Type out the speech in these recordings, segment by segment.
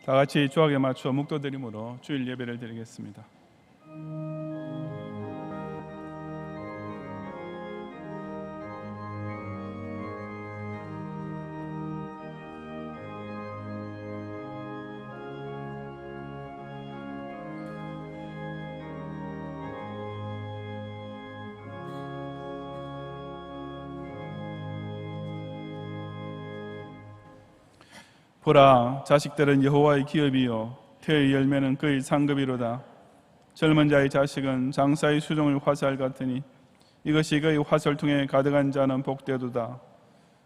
다 같이 주악에 맞춰 묵도드림으로 주일 예배를 드리겠습니다. 보라, 자식들은 여호와의 기업이요 태의 열매는 그의 상급이로다. 젊은 자의 자식은 장사의 수종을 화살 같으니 이것이 그의 화살통에 가득한 자는 복되도다.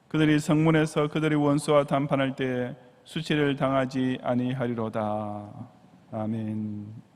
그들이 성문에서 그들의 원수와談판할 때에 수치를 당하지 아니하리로다. 아멘.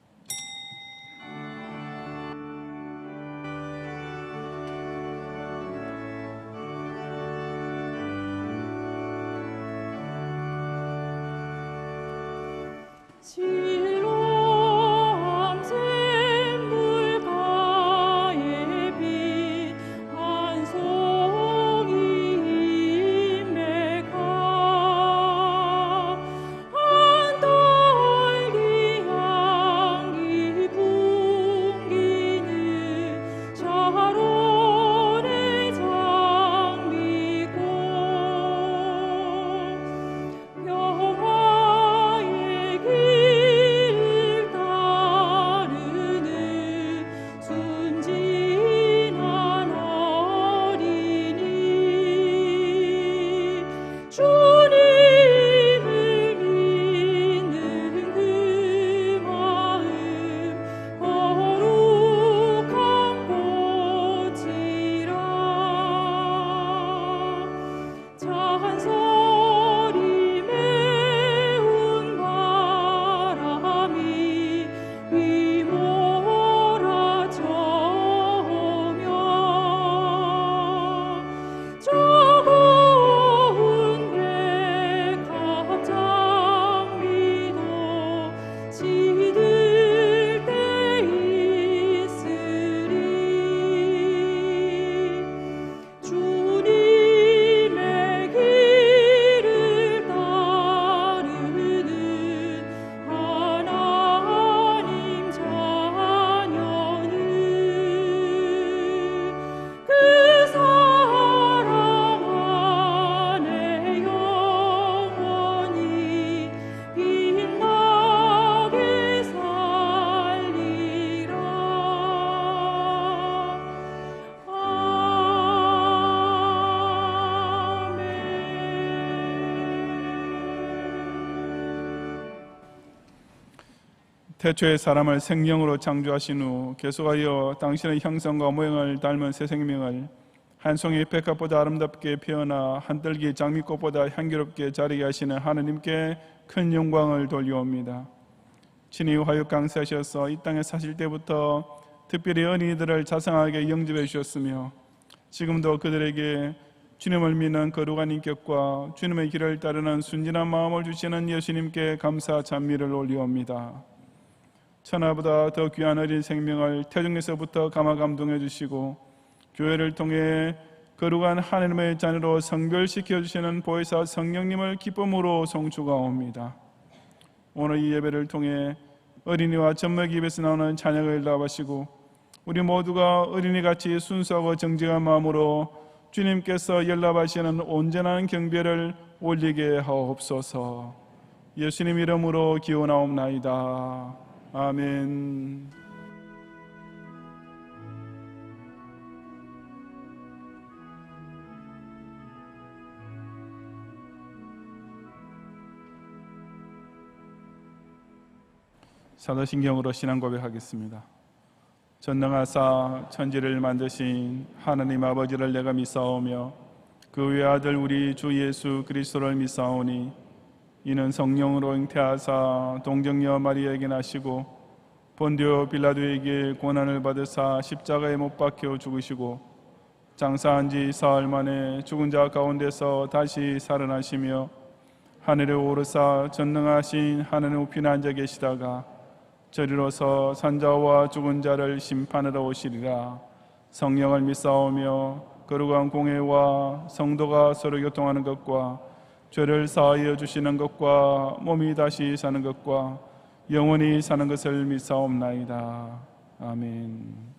태초에 사람을 생명으로 창조하신 후 계속하여 당신의 형상과 모양을 닮은 새 생명을 한 송이 백합보다 아름답게 피어나 한 뜰기 장미꽃보다 향기롭게 자라게 하시는 하느님께 큰 영광을 돌려옵니다. 친히 화육 강세하셔서 이 땅에 사실 때부터 특별히 어린이들을 자상하게 영접해 주셨으며 지금도 그들에게 주님을 믿는 거룩한 인격과 주님의 길을 따르는 순진한 마음을 주시는 예수님께 감사 찬미를 올리옵니다. 천하보다 더 귀한 어린 생명을 태중에서부터 감화 감동해 주시고 교회를 통해 거룩한 하나님의 자녀로 성별시켜 주시는 보혜사 성령님을 기쁨으로 송축하옵니다. 오늘 이 예배를 통해 어린이와 젖먹이 입에서 나오는 자녀가 일러하시고 우리 모두가 어린이같이 순수하고 정직한 마음으로 주님께서 연락하시는 온전한 경배를 올리게 하옵소서. 예수님 이름으로 기원하옵나이다. 아멘. 사도신경으로 신앙 고백하겠습니다. 전능하사 천지를 만드신 하나님 아버지를 내가 믿사오며 그 외아들 우리 주 예수 그리스도를 믿사오니 이는 성령으로 잉태하사 동정녀 마리아에게 나시고 본디오 빌라도에게 고난을 받으사 십자가에 못 박혀 죽으시고 장사한 지 사흘 만에 죽은 자 가운데서 다시 살아나시며 하늘에 오르사 전능하신 하늘 우편에 앉아 계시다가 저리로서 산자와 죽은 자를 심판하러 오시리라. 성령을 믿사오며 거룩한 공회와 성도가 서로 교통하는 것과 죄를 사하여 주시는 것과 몸이 다시 사는 것과 영원히 사는 것을 믿사옵나이다. 아멘.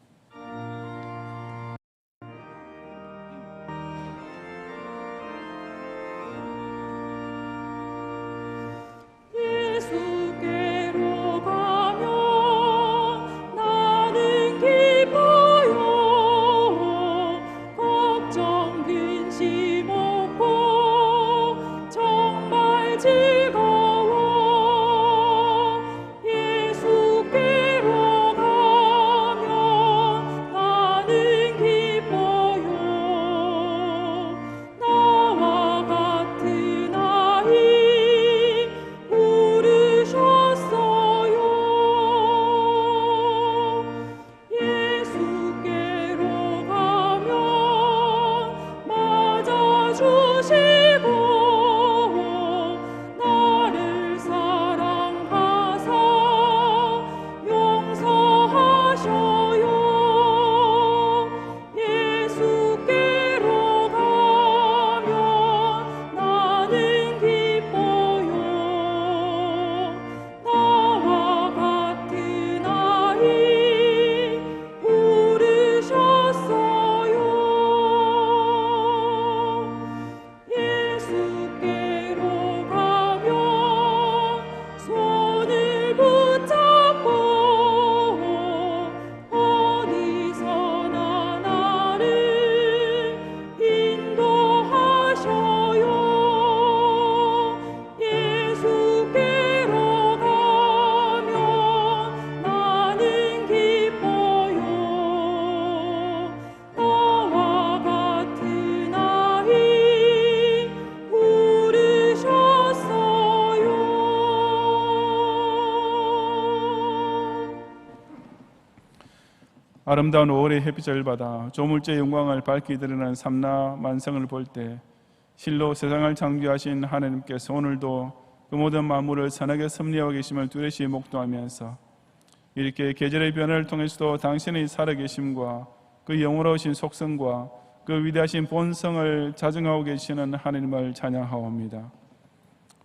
아름다운 5월의 햇빛을 받아 조물주의 영광을 밝히 드러나는 삼라 만성을 볼 때 실로 세상을 창조하신 하나님께서 오늘도 그 모든 만물을 선하게 섭리하고 계심을 뚜렷이 목도하면서 이렇게 계절의 변화를 통해서도 당신의 살아계심과 그 영원하신 속성과 그 위대하신 본성을 자증하고 계시는 하나님을 찬양하옵니다.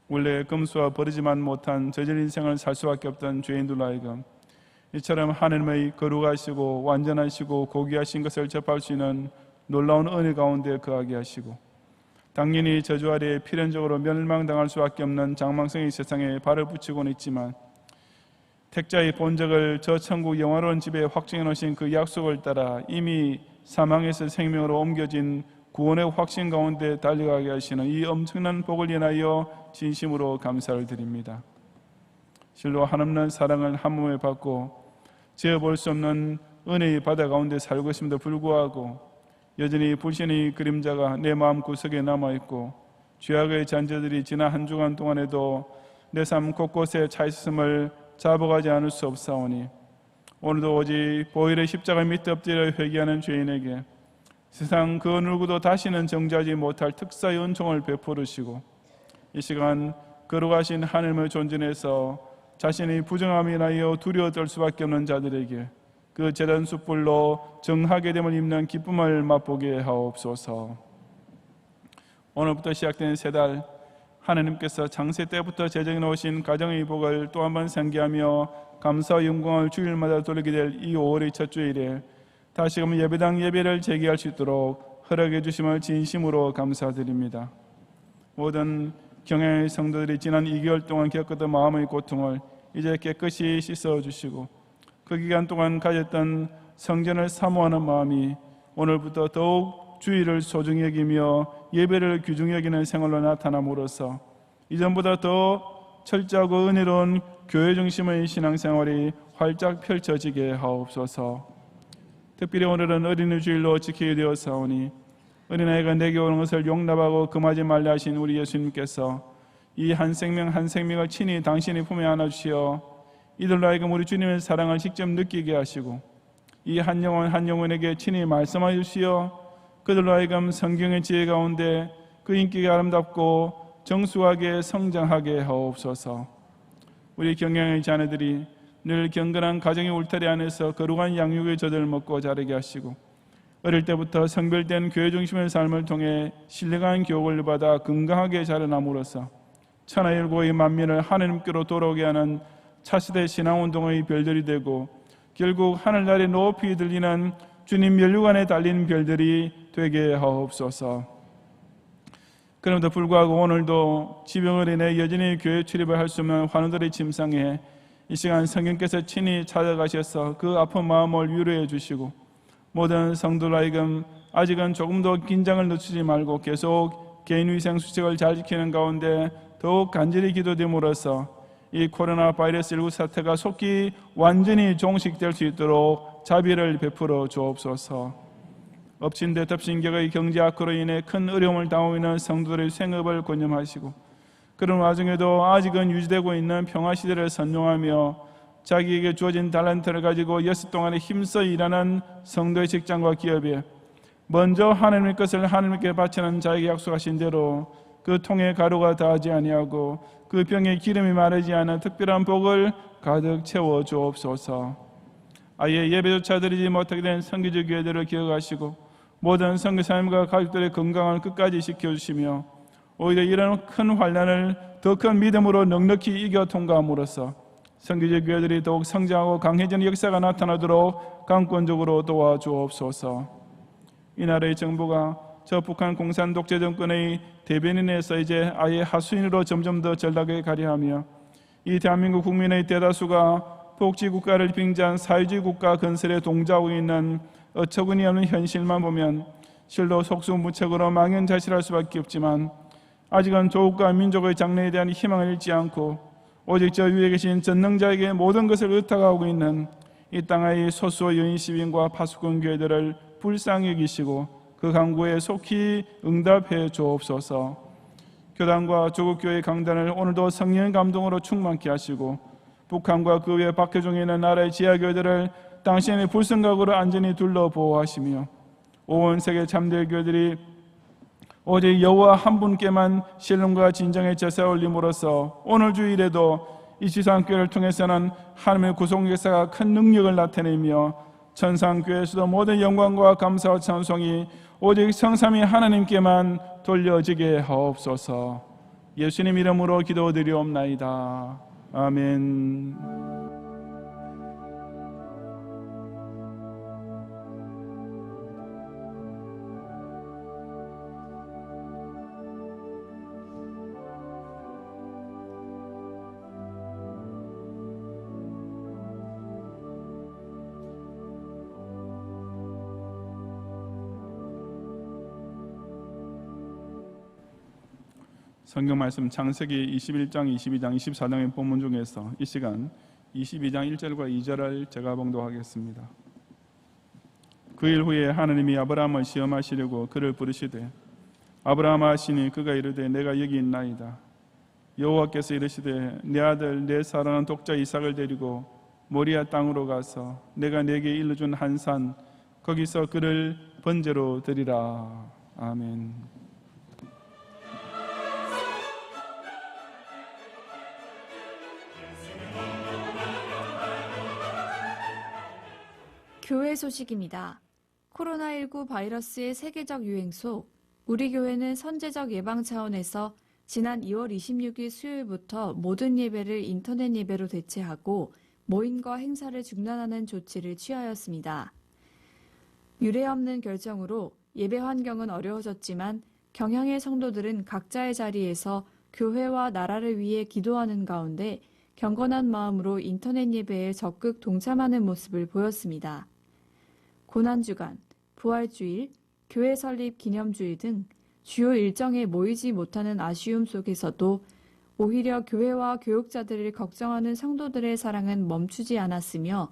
원래 금수와 버리지만 못한 저질 인생을 살 수밖에 없던 죄인들로 하여금 이처럼 하나님의 거룩하시고 완전하시고 고귀하신 것을 접할 수 있는 놀라운 은혜 가운데 거하게 하시고 당연히 저주 아래 필연적으로 멸망당할 수밖에 없는 장망성의 세상에 발을 붙이고는 있지만 택자의 본적을 저 천국 영화로운 집에 확증해 놓으신 그 약속을 따라 이미 사망에서 생명으로 옮겨진 구원의 확신 가운데 달려가게 하시는 이 엄청난 복을 인하여 진심으로 감사를 드립니다. 실로 한없는 사랑을 한 몸에 받고 지어볼 수 없는 은혜의 바다 가운데 살고 있음에도 불구하고 여전히 불신의 그림자가 내 마음 구석에 남아있고 죄악의 잔재들이 지난 한 주간 동안에도 내 삶 곳곳에 차 있음을 자복하지 않을 수 없사오니 오늘도 오직 보혈의 십자가 밑에 엎드려 회개하는 죄인에게 세상 그 누구도 다시는 정죄하지 못할 특사의 은총을 베풀으시고 이 시간 거룩하신 하나님의 존전에서 자신의 부정함이 인하여 두려워 떨 수밖에 없는 자들에게 그 제단 숯불로 정하게 됨을 입는 기쁨을 맛보게 하옵소서. 오늘부터 시작된 세 달 하나님께서 창세 때부터 제정해 놓으신 가정의 복을 또 한 번 상기하며 감사와 영광을 주일마다 돌리게 될 이 5월의 첫 주일에 다시금 예배당 예배를 재개할 수 있도록 허락해 주심을 진심으로 감사드립니다. 모든 경향의 성도들이 지난 2개월 동안 겪었던 마음의 고통을 이제 깨끗이 씻어주시고 그 기간 동안 가졌던 성전을 사모하는 마음이 오늘부터 더욱 주일을 소중히 여기며 예배를 귀중히 여기는 생활로 나타남으로써 이전보다 더 철저하고 은혜로운 교회 중심의 신앙생활이 활짝 펼쳐지게 하옵소서. 특별히 오늘은 어린이 주일로 지키게 되었사오니 어린아이가 내게 오는 것을 용납하고 금하지 말라 하신 우리 예수님께서 이 한 생명 한 생명을 친히 당신의 품에 안아주시어 이들로 하여금 우리 주님의 사랑을 직접 느끼게 하시고 이 한 영혼 한 영혼에게 친히 말씀하여 주시어 그들로 하여금 성경의 지혜 가운데 그 인기가 아름답고 정수하게 성장하게 하옵소서. 우리 경영의 자녀들이 늘 경건한 가정의 울타리 안에서 거룩한 양육의 젖을 먹고 자라게 하시고 어릴 때부터 성별된 교회 중심의 삶을 통해 신령한 교육을 받아 건강하게 자라남으로써 천하일고의 만민을 하나님께로 돌아오게 하는 차세대 신앙운동의 별들이 되고 결국 하늘나라에 높이 들리는 주님 면류관에 달린 별들이 되게 하옵소서. 그럼에도 불구하고 오늘도 지병을 인해 여전히 교회 출입을 할 수 없는 환우들의 침상에 이 시간 성령께서 친히 찾아가셔서 그 아픈 마음을 위로해 주시고 모든 성도들 하여금 아직은 조금 더 긴장을 늦추지 말고 계속 개인위생 수칙을 잘 지키는 가운데 더욱 간절히 기도됨으로써 이 코로나 바이러스 19 사태가 속히 완전히 종식될 수 있도록 자비를 베풀어 주옵소서. 엎친 데 덮친 격의 경제 악화로 인해 큰 어려움을 당하고 있는 성도들의 생업을 권념하시고 그런 와중에도 아직은 유지되고 있는 평화시대를 선용하며 자기에게 주어진 달란트를 가지고 여섯 동안에 힘써 일하는 성도의 직장과 기업에 먼저 하나님의 것을 하나님께 바치는 자에게 약속하신 대로 그 통에 가루가 닿지 아니하고 그 병에 기름이 마르지 않은 특별한 복을 가득 채워 주옵소서. 아예 예배조차 드리지 못하게 된 선교지 교회들을 기억하시고 모든 선교사님과 가족들의 건강을 끝까지 지켜주시며 오히려 이런 큰 환난을 더 큰 믿음으로 넉넉히 이겨 통과함으로써 선교지 교회들이 더욱 성장하고 강해지는 역사가 나타나도록 강권적으로 도와주옵소서. 이 나라의 정부가 저 북한 공산 독재 정권의 대변인에서 이제 아예 하수인으로 점점 더 전락에 가려하며 이 대한민국 국민의 대다수가 복지국가를 빙자한 사회주의 국가 건설에 동조하고 있는 어처구니 없는 현실만 보면 실로 속수무책으로 망연자실할 수밖에 없지만 아직은 조국과 민족의 장래에 대한 희망을 잃지 않고 오직 저 위에 계신 전능자에게 모든 것을 의탁하고 있는 이 땅의 소수 여인 시민과 파수꾼 교회들을 불쌍히 여기시고 그 간구에 속히 응답해 주옵소서. 교단과 조국교회 강단을 오늘도 성령 감동으로 충만케 하시고 북한과 그 외 박해중에 있는 나라의 지하교회들을 당신의 불성각으로 안전히 둘러 보호하시며 온 세계 참될 교회들이 오직 여호와 한 분께만 신령과 진정의 제사 올림으로써 오늘 주일에도 이 지상교회를 통해서는 하나님의 구속 역사가 큰 능력을 나타내며 천상교회에서도 모든 영광과 감사와 찬송이 오직 성삼위 하나님께만 돌려지게 하옵소서. 예수님 이름으로 기도드리옵나이다. 아멘. 성경 말씀 창세기 21장, 22장, 24장의 본문 중에서 이 시간 22장 1절과 2절을 제가 봉독하겠습니다. 그 일 후에 하나님이 아브라함을 시험하시려고 그를 부르시되 아브라함아 하시니 그가 이르되 내가 여기 있나이다. 여호와께서 이르시되 내 아들 내 사랑하는 독자 이삭을 데리고 모리아 땅으로 가서 내가 내게 일러준 한 산 거기서 그를 번제로 드리라. 아멘. 교회 소식입니다. 코로나19 바이러스의 세계적 유행 속 우리 교회는 선제적 예방 차원에서 지난 2월 26일 수요일부터 모든 예배를 인터넷 예배로 대체하고 모임과 행사를 중단하는 조치를 취하였습니다. 유례없는 결정으로 예배 환경은 어려워졌지만 경향의 성도들은 각자의 자리에서 교회와 나라를 위해 기도하는 가운데 경건한 마음으로 인터넷 예배에 적극 동참하는 모습을 보였습니다. 고난주간, 부활주일, 교회 설립 기념주일 등 주요 일정에 모이지 못하는 아쉬움 속에서도 오히려 교회와 교육자들을 걱정하는 성도들의 사랑은 멈추지 않았으며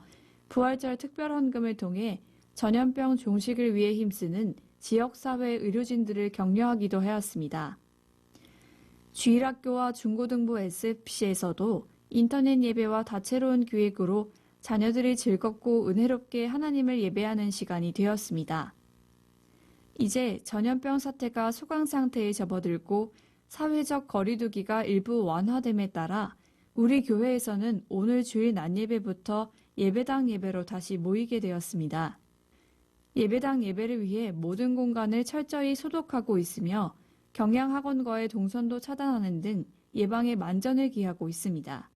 부활절 특별헌금을 통해 전염병 종식을 위해 힘쓰는 지역사회 의료진들을 격려하기도 하였습니다. 주일학교와 중고등부 SFC에서도 인터넷 예배와 다채로운 기획으로 자녀들이 즐겁고 은혜롭게 하나님을 예배하는 시간이 되었습니다. 이제 전염병 사태가 소강 상태에 접어들고 사회적 거리두기가 일부 완화됨에 따라 우리 교회에서는 오늘 주일 낮예배부터 예배당 예배로 다시 모이게 되었습니다. 예배당 예배를 위해 모든 공간을 철저히 소독하고 있으며 경양학원과의 동선도 차단하는 등 예방에 만전을 기하고 있습니다.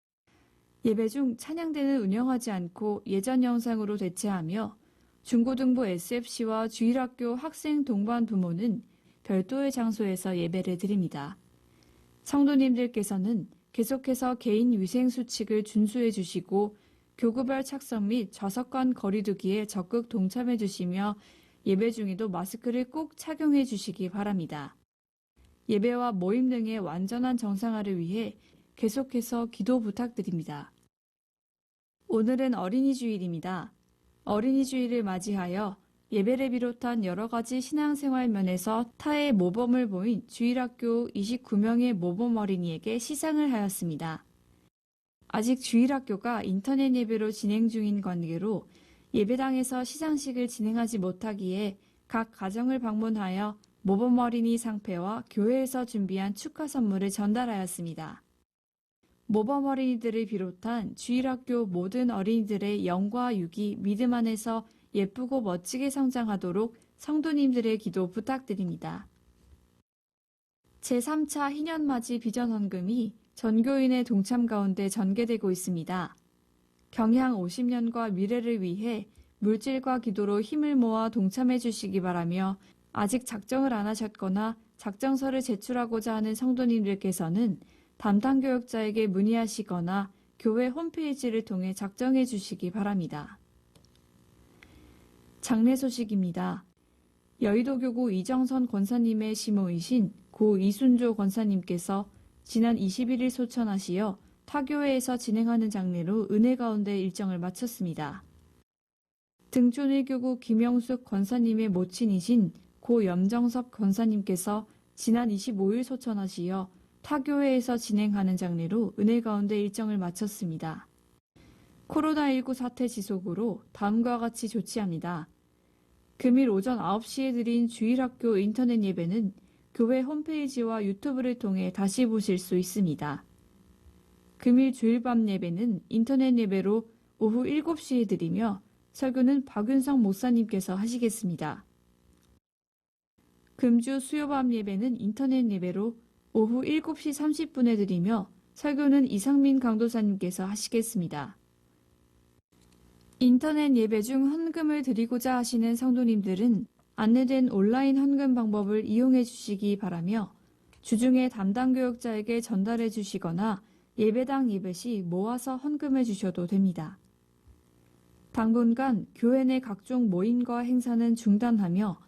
예배 중 찬양대는 운영하지 않고 예전 영상으로 대체하며 중고등부 SFC와 주일학교 학생 동반 부모는 별도의 장소에서 예배를 드립니다. 성도님들께서는 계속해서 개인 위생 수칙을 준수해 주시고 교구별 착석 및 좌석 간 거리 두기에 적극 동참해 주시며 예배 중에도 마스크를 꼭 착용해 주시기 바랍니다. 예배와 모임 등의 완전한 정상화를 위해 계속해서 기도 부탁드립니다. 오늘은 어린이 주일입니다. 어린이 주일을 맞이하여 예배를 비롯한 여러 가지 신앙생활 면에서 타의 모범을 보인 주일학교 29명의 모범 어린이에게 시상을 하였습니다. 아직 주일학교가 인터넷 예배로 진행 중인 관계로 예배당에서 시상식을 진행하지 못하기에 각 가정을 방문하여 모범 어린이 상패와 교회에서 준비한 축하 선물을 전달하였습니다. 모범 어린이들을 비롯한 주일학교 모든 어린이들의 영과 육이 믿음 안에서 예쁘고 멋지게 성장하도록 성도님들의 기도 부탁드립니다. 제3차 희년맞이 비전헌금이 전교인의 동참 가운데 전개되고 있습니다. 경향 50년과 미래를 위해 물질과 기도로 힘을 모아 동참해 주시기 바라며 아직 작정을 안 하셨거나 작정서를 제출하고자 하는 성도님들께서는 담당 교역자에게 문의하시거나 교회 홈페이지를 통해 작정해 주시기 바랍니다. 장례 소식입니다. 여의도교구 이정선 권사님의 시모이신 고 이순조 권사님께서 지난 21일 소천하시어 타교회에서 진행하는 장례로 은혜 가운데 일정을 마쳤습니다. 등촌일교구 김영숙 권사님의 모친이신 고 염정섭 권사님께서 지난 25일 소천하시어 타교회에서 진행하는 장례로 은혜 가운데 일정을 마쳤습니다. 코로나19 사태 지속으로 다음과 같이 조치합니다. 금일 오전 9시에 드린 주일학교 인터넷 예배는 교회 홈페이지와 유튜브를 통해 다시 보실 수 있습니다. 금일 주일밤 예배는 인터넷 예배로 오후 7시에 드리며 설교는 박윤성 목사님께서 하시겠습니다. 금주 수요밤 예배는 인터넷 예배로 오후 7시 30분에 드리며 설교는 이상민 강도사님께서 하시겠습니다. 인터넷 예배 중 헌금을 드리고자 하시는 성도님들은 안내된 온라인 헌금 방법을 이용해 주시기 바라며 주중에 담당 교역자에게 전달해 주시거나 예배당 예배 시 모아서 헌금해 주셔도 됩니다. 당분간 교회 내 각종 모임과 행사는 중단하며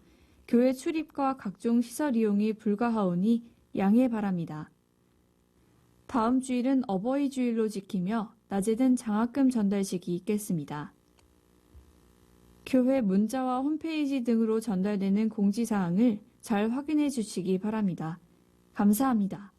교회 출입과 각종 시설 이용이 불가하오니 양해 바랍니다. 다음 주일은 어버이 주일로 지키며 낮에는 장학금 전달식이 있겠습니다. 교회 문자와 홈페이지 등으로 전달되는 공지사항을 잘 확인해 주시기 바랍니다. 감사합니다.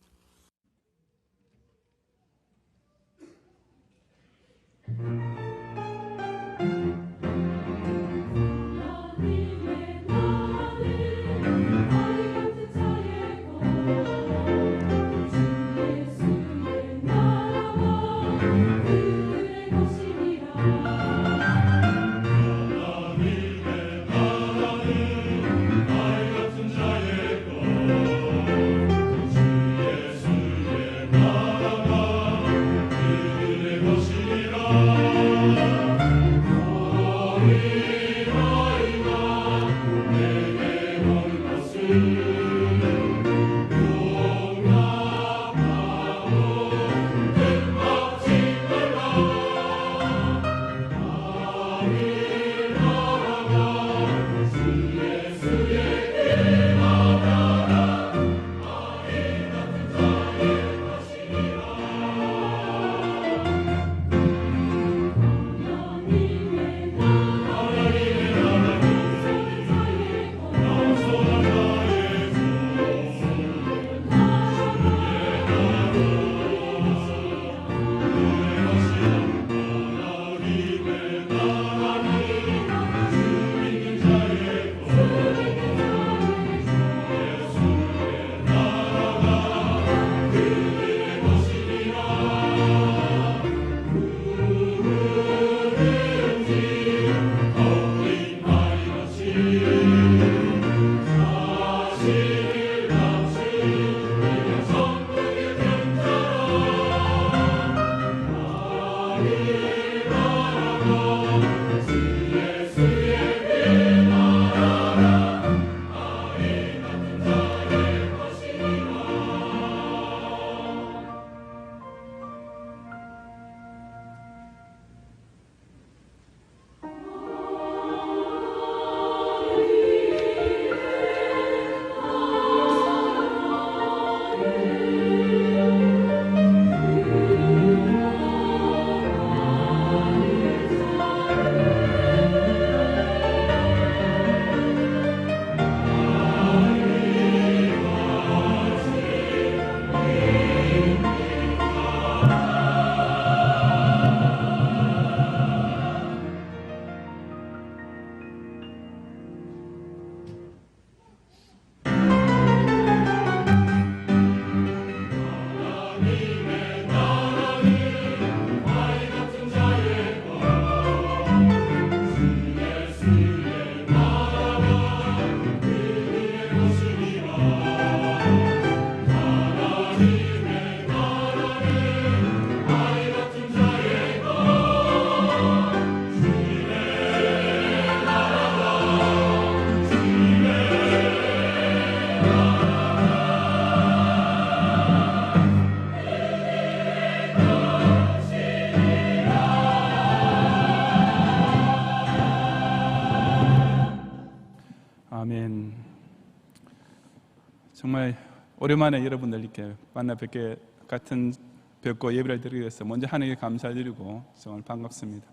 정말 오랜만에 여러분들 이렇게 만나 뵙고 예배를 드리게 돼서 먼저 하나님께 감사드리고 정말 반갑습니다.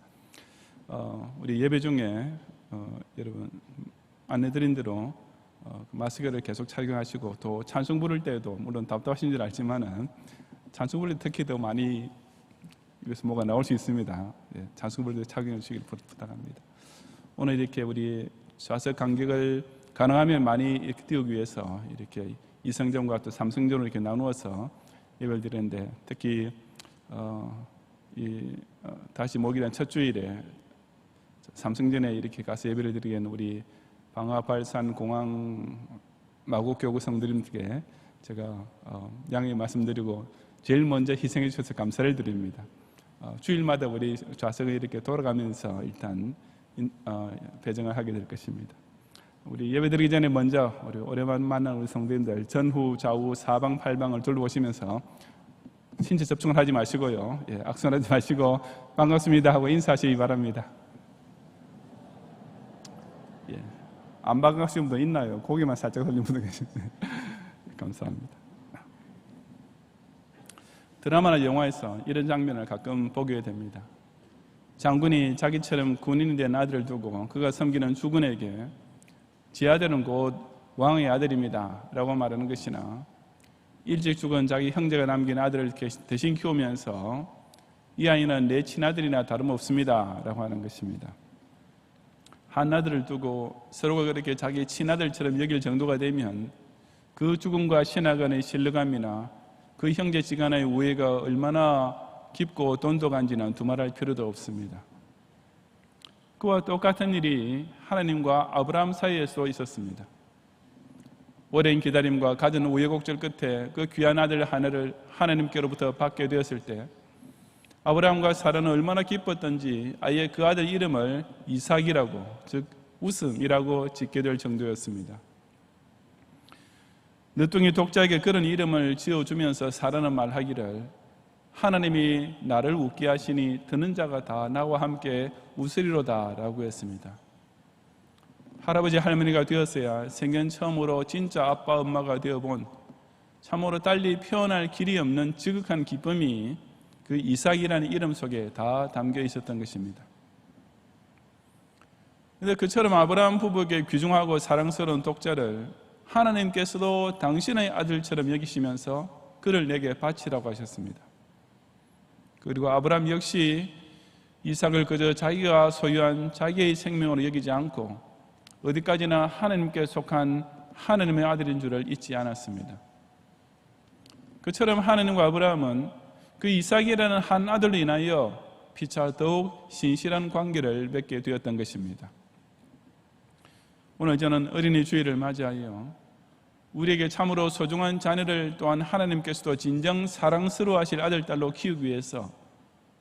우리 예배 중에 여러분 안내드린 대로 마스크를 계속 착용하시고 또 찬송 부를 때도 물론 답답하신 줄 알지만은 찬송 부를 때 특히 더 많이 입에서 뭐가 나올 수 있습니다. 찬송 부를 때 착용해 주시길 부탁합니다. 오늘 이렇게 우리 좌석 간격을 가능하면 많이 이렇게 띄우기 위해서 이렇게 이성전과 또 삼성전으로 이렇게 나누어서 예배를 드리는데 특히 다시 목요일 첫 주일에 삼성전에 이렇게 가서 예배를 드리기에는 우리 방화발산 공항 마곡교구 성도님들께 제가 양해 말씀드리고 제일 먼저 희생해 주셔서 감사를 드립니다. 주일마다 우리 좌석을 이렇게 돌아가면서 일단 배정을 하게 될 것입니다. 우리 예배 드리기 전에 먼저 우리 오랜만에 만난 우리 성도님들 전후 좌우 사방 팔방을 둘러보시면서 신체 접촉을 하지 마시고요, 악수하지 마시고 반갑습니다 하고 인사하시기 바랍니다. 안 반갑으신 분도 있나요? 고개만 살짝 돌린 분도 계시네요. 감사합니다. 드라마나 영화에서 이런 장면을 가끔 보게 됩니다. 장군이 자기처럼 군인이 된 아들을 두고 그가 섬기는 주군에게 지 아들은 곧 왕의 아들입니다 라고 말하는 것이나 일찍 죽은 자기 형제가 남긴 아들을 대신 키우면서 이 아이는 내 친아들이나 다름없습니다 라고 하는 것입니다. 한 아들을 두고 서로가 그렇게 자기 친아들처럼 여길 정도가 되면 그 죽음과 신하 간의 신뢰감이나 그 형제지간의 우애가 얼마나 깊고 돈독한지는 두말할 필요도 없습니다. 그와 똑같은 일이 하나님과 아브라함 사이에서 있었습니다. 오랜 기다림과 갖은 우여곡절 끝에 그 귀한 아들 하나를 하나님께로부터 받게 되었을 때 아브라함과 사라는 얼마나 기뻤던지 아예 그 아들 이름을 이삭이라고, 즉 웃음이라고 짓게 될 정도였습니다. 늦둥이 독자에게 그런 이름을 지어주면서 사라는 말하기를 하나님이 나를 웃게 하시니 듣는 자가 다 나와 함께 웃으리로다 라고 했습니다. 할아버지 할머니가 되었어야 생전 처음으로 진짜 아빠 엄마가 되어본 참으로 딸리 표현할 길이 없는 지극한 기쁨이 그 이삭이라는 이름 속에 다 담겨 있었던 것입니다. 그런데 그처럼 아브라함 부부에게 귀중하고 사랑스러운 독자를 하나님께서도 당신의 아들처럼 여기시면서 그를 내게 바치라고 하셨습니다. 그리고 아브라함 역시 이삭을 그저 자기가 소유한 자기의 생명으로 여기지 않고 어디까지나 하나님께 속한 하나님의 아들인 줄을 잊지 않았습니다. 그처럼 하나님과 아브라함은 그 이삭이라는 한 아들로 인하여 피차 더욱 신실한 관계를 맺게 되었던 것입니다. 오늘 저는 어린이 주일을 맞이하여 우리에게 참으로 소중한 자녀를 또한 하나님께서도 진정 사랑스러워 하실 아들, 딸로 키우기 위해서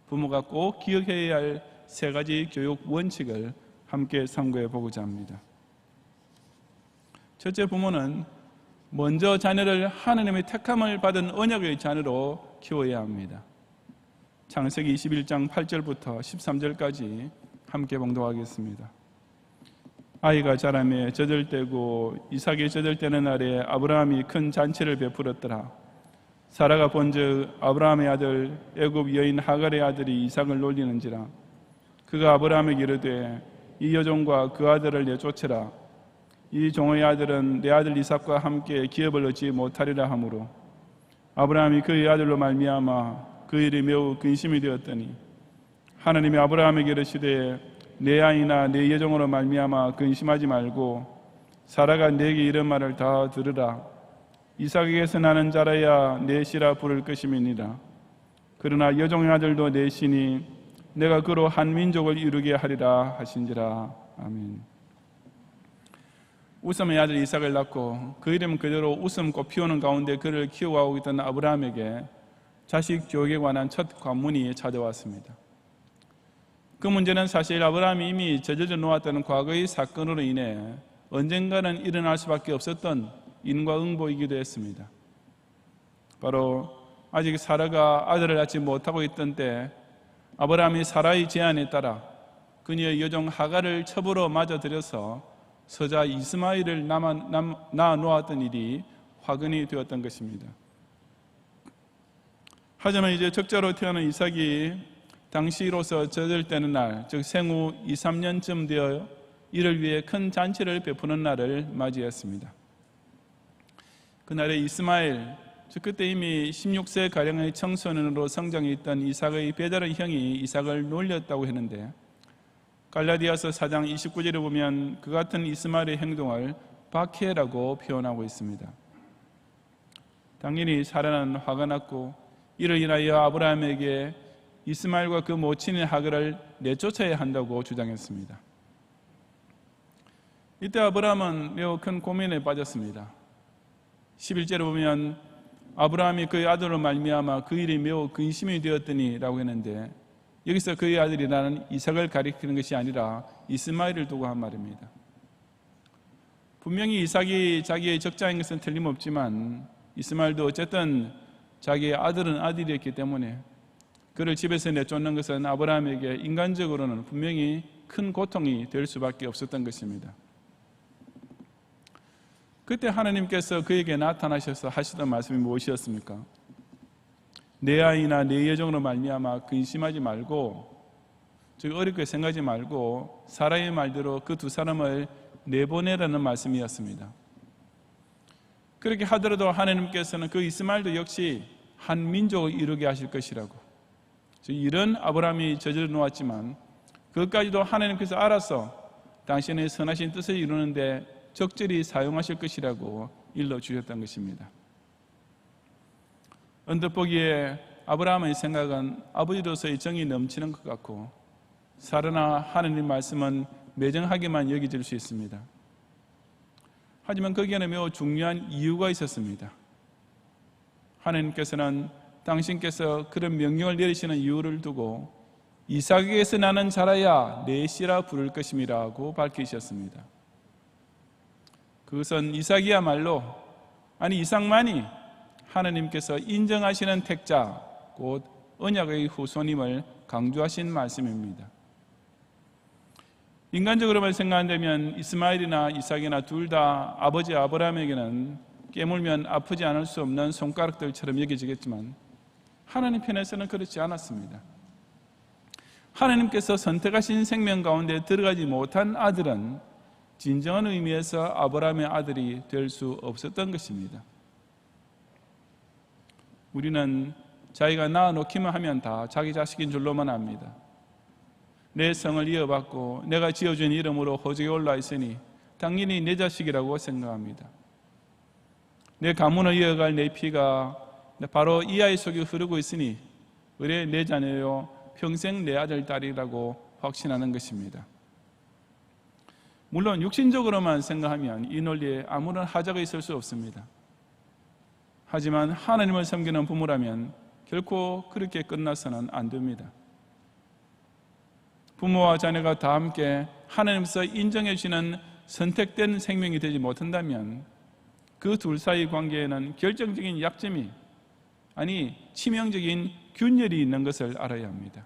부모가 꼭 기억해야 할 세 가지 교육 원칙을 함께 참고해 보고자 합니다. 첫째, 부모는 먼저 자녀를 하나님의 택함을 받은 언약의 자녀로 키워야 합니다. 창세기 21장 8절부터 13절까지 함께 봉독하겠습니다. 아이가 자라매 젖을 떼고 이삭이 젖을 떼는 날에 아브라함이 큰 잔치를 베풀었더라. 사라가 본즉 아브라함의 아들 애굽 여인 하갈의 아들이 이삭을 놀리는지라. 그가 아브라함에게 이르되 이 여종과 그 아들을 내쫓으라. 이 종의 아들은 내 아들 이삭과 함께 기업을 얻지 못하리라 하므로 아브라함이 그의 아들로 말미암아 그 일이 매우 근심이 되었더니 하나님이 아브라함에게 이르시되 내 아이나 내 여종으로 말미암아 근심하지 말고 사라가 내게 이런 말을 다 들으라. 이삭에게서 나는 자라야 내 씨라 부를 것임이니라. 그러나 여종의 아들도 내 씨니 내가 그로 한 민족을 이루게 하리라 하신지라. 아멘. 웃음의 아들 이삭을 낳고 그 이름 그대로 웃음꽃 피우는 가운데 그를 키워가고 있던 아브라함에게 자식 교육에 관한 첫 관문이 찾아왔습니다. 그 문제는 사실 아브라함이 이미 저질러 놓았던 과거의 사건으로 인해 언젠가는 일어날 수밖에 없었던 인과응보이기도 했습니다. 바로 아직 사라가 아들을 낳지 못하고 있던 때 아브라함이 사라의 제안에 따라 그녀의 여종 하갈을 첩으로 맞아들여서 서자 이스마엘을 낳아 놓았던 일이 화근이 되었던 것입니다. 하지만 이제 적자로 태어난 이삭이 당시로서 젖을 날, 즉 생후 2, 3년쯤 되어 이를 위해 큰 잔치를 베푸는 날을 맞이했습니다. 그날에 이스마엘, 즉 그때 이미 16세가량의 청소년으로 성장했던 이삭의 배다른 형이 이삭을 놀렸다고 했는데, 갈라디아서 4장 29절에 보면 그 같은 이스마엘의 행동을 박해라고 표현하고 있습니다. 당연히 사라는 화가 났고 이를 인하여 아브라함에게 이스마엘과 그 모친의 하글을 내쫓아야 한다고 주장했습니다. 이때 아브라함은 매우 큰 고민에 빠졌습니다. 11절에 보면 아브라함이 그의 아들로 말미암아 그 일이 매우 근심이 되었더니 라고 했는데, 여기서 그의 아들이라는 이삭을 가리키는 것이 아니라 이스마엘을 두고 한 말입니다. 분명히 이삭이 자기의 적자인 것은 틀림없지만 이스마엘도 어쨌든 자기의 아들은 아들이었기 때문에 그를 집에서 내쫓는 것은 아브라함에게 인간적으로는 분명히 큰 고통이 될 수밖에 없었던 것입니다. 그때 하나님께서 그에게 나타나셔서 하시던 말씀이 무엇이었습니까? 내 아이나 내 여종으로 말미암아 근심하지 말고, 즉 어렵게 생각하지 말고 사라의 말대로 그 두 사람을 내보내라는 말씀이었습니다. 그렇게 하더라도 하나님께서는 그 이스마엘도 역시 한 민족을 이루게 하실 것이라고, 즉 이런 아브라함이 저질러 놓았지만 그것까지도 하나님께서 알아서 당신의 선하신 뜻을 이루는데 적절히 사용하실 것이라고 일러주셨던 것입니다. 언뜻 보기에 아브라함의 생각은 아버지로서의 정이 넘치는 것 같고, 사라나 하나님 말씀은 매정하게만 여겨질 수 있습니다. 하지만 거기에는 매우 중요한 이유가 있었습니다. 하나님께서는 당신께서 그런 명령을 내리시는 이유를 두고 이삭에게서 나는 자라야 내 씨라 부를 것임이라고 밝히셨습니다. 그것은 이삭이야말로, 아니 이삭만이 하나님께서 인정하시는 택자, 곧 언약의 후손임을 강조하신 말씀입니다. 인간적으로만 생각한다면 이스마엘이나 이삭이나 둘 다 아버지 아브라함에게는 깨물면 아프지 않을 수 없는 손가락들처럼 여겨지겠지만 하나님 편에서는 그렇지 않았습니다. 하나님께서 선택하신 생명 가운데 들어가지 못한 아들은 진정한 의미에서 아브라함의 아들이 될 수 없었던 것입니다. 우리는 자기가 낳아놓기만 하면 다 자기 자식인 줄로만 압니다. 내 성을 이어받고 내가 지어준 이름으로 호적에 올라 있으니 당연히 내 자식이라고 생각합니다. 내 가문을 이어갈 내 피가 바로 이 아이 속에 흐르고 있으니 의뢰 내 자녀요 평생 내 아들 딸이라고 확신하는 것입니다. 물론 육신적으로만 생각하면 이 논리에 아무런 하자가 있을 수 없습니다. 하지만 하나님을 섬기는 부모라면 결코 그렇게 끝나서는 안 됩니다. 부모와 자녀가 다 함께 하나님께서 인정해 주시는 선택된 생명이 되지 못한다면 그 둘 사이 관계에는 결정적인 약점이, 아니 치명적인 균열이 있는 것을 알아야 합니다.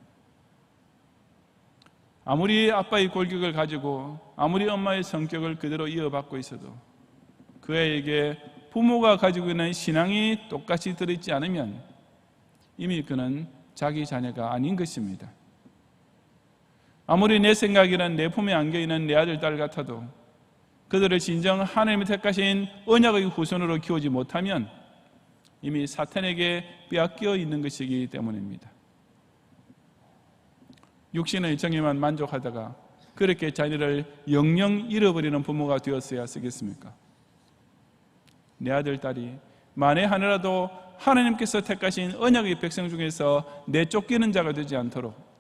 아무리 아빠의 골격을 가지고 아무리 엄마의 성격을 그대로 이어받고 있어도 그 애에게 부모가 가지고 있는 신앙이 똑같이 들어있지 않으면 이미 그는 자기 자녀가 아닌 것입니다. 아무리 내 생각에는 내 품에 안겨있는 내 아들 딸 같아도 그들을 진정 하나님이 택하신 언약의 후손으로 키우지 못하면 이미 사탄에게 빼앗겨 있는 것이기 때문입니다. 육신의 정에만 만족하다가 그렇게 자녀를 영영 잃어버리는 부모가 되었어야 쓰겠습니까? 내 아들 딸이 만에 하나라도 하나님께서 택하신 언약의 백성 중에서 내쫓기는 자가 되지 않도록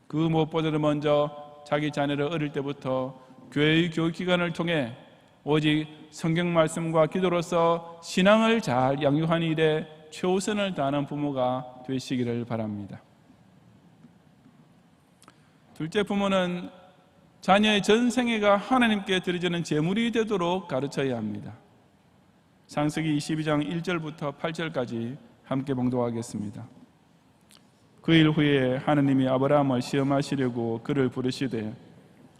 그 무엇보다도 먼저 자기 자녀를 어릴 때부터 교회의 교육기관을 통해 오직 성경 말씀과 기도로서 신앙을 잘 양육하는 일에 최우선을 다하는 부모가 되시기를 바랍니다. 둘째, 부모는 자녀의 전생애가 하나님께 드려지는 제물이 되도록 가르쳐야 합니다. 창세기 22장 1절부터 8절까지 함께 봉독하겠습니다. 그 일 후에 하나님이 아브라함을 시험하시려고 그를 부르시되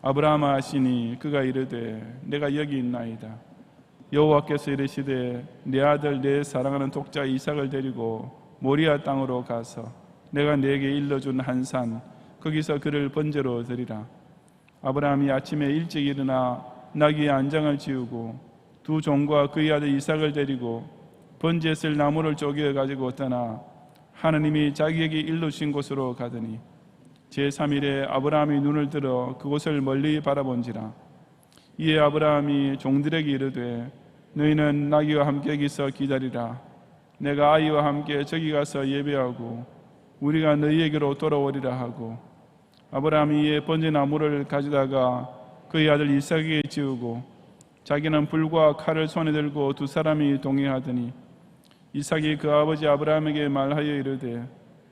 아브라함아 하시니 그가 이르되 내가 여기 있나이다. 여호와께서 이르시되 내 아들 내 사랑하는 독자 이삭을 데리고 모리아 땅으로 가서 내가 네게 일러준 한 산 거기서 그를 번제로 드리라. 아브라함이 아침에 일찍 일어나 나귀의 안장을 지우고 두 종과 그의 아들 이삭을 데리고 번제에 쓸 나무를 쪼개 가지고 떠나 하느님이 자기에게 일러주신 곳으로 가더니 제3일에 아브라함이 눈을 들어 그곳을 멀리 바라본지라. 이에 아브라함이 종들에게 이르되 너희는 나귀와 함께 여기서 기다리라. 내가 아이와 함께 저기 가서 예배하고 우리가 너희에게로 돌아오리라 하고 아브라함이 이에 번제나무를 가져다가 그의 아들 이삭에게 지우고 자기는 불과 칼을 손에 들고 두 사람이 동행하더니 이삭이 그 아버지 아브라함에게 말하여 이르되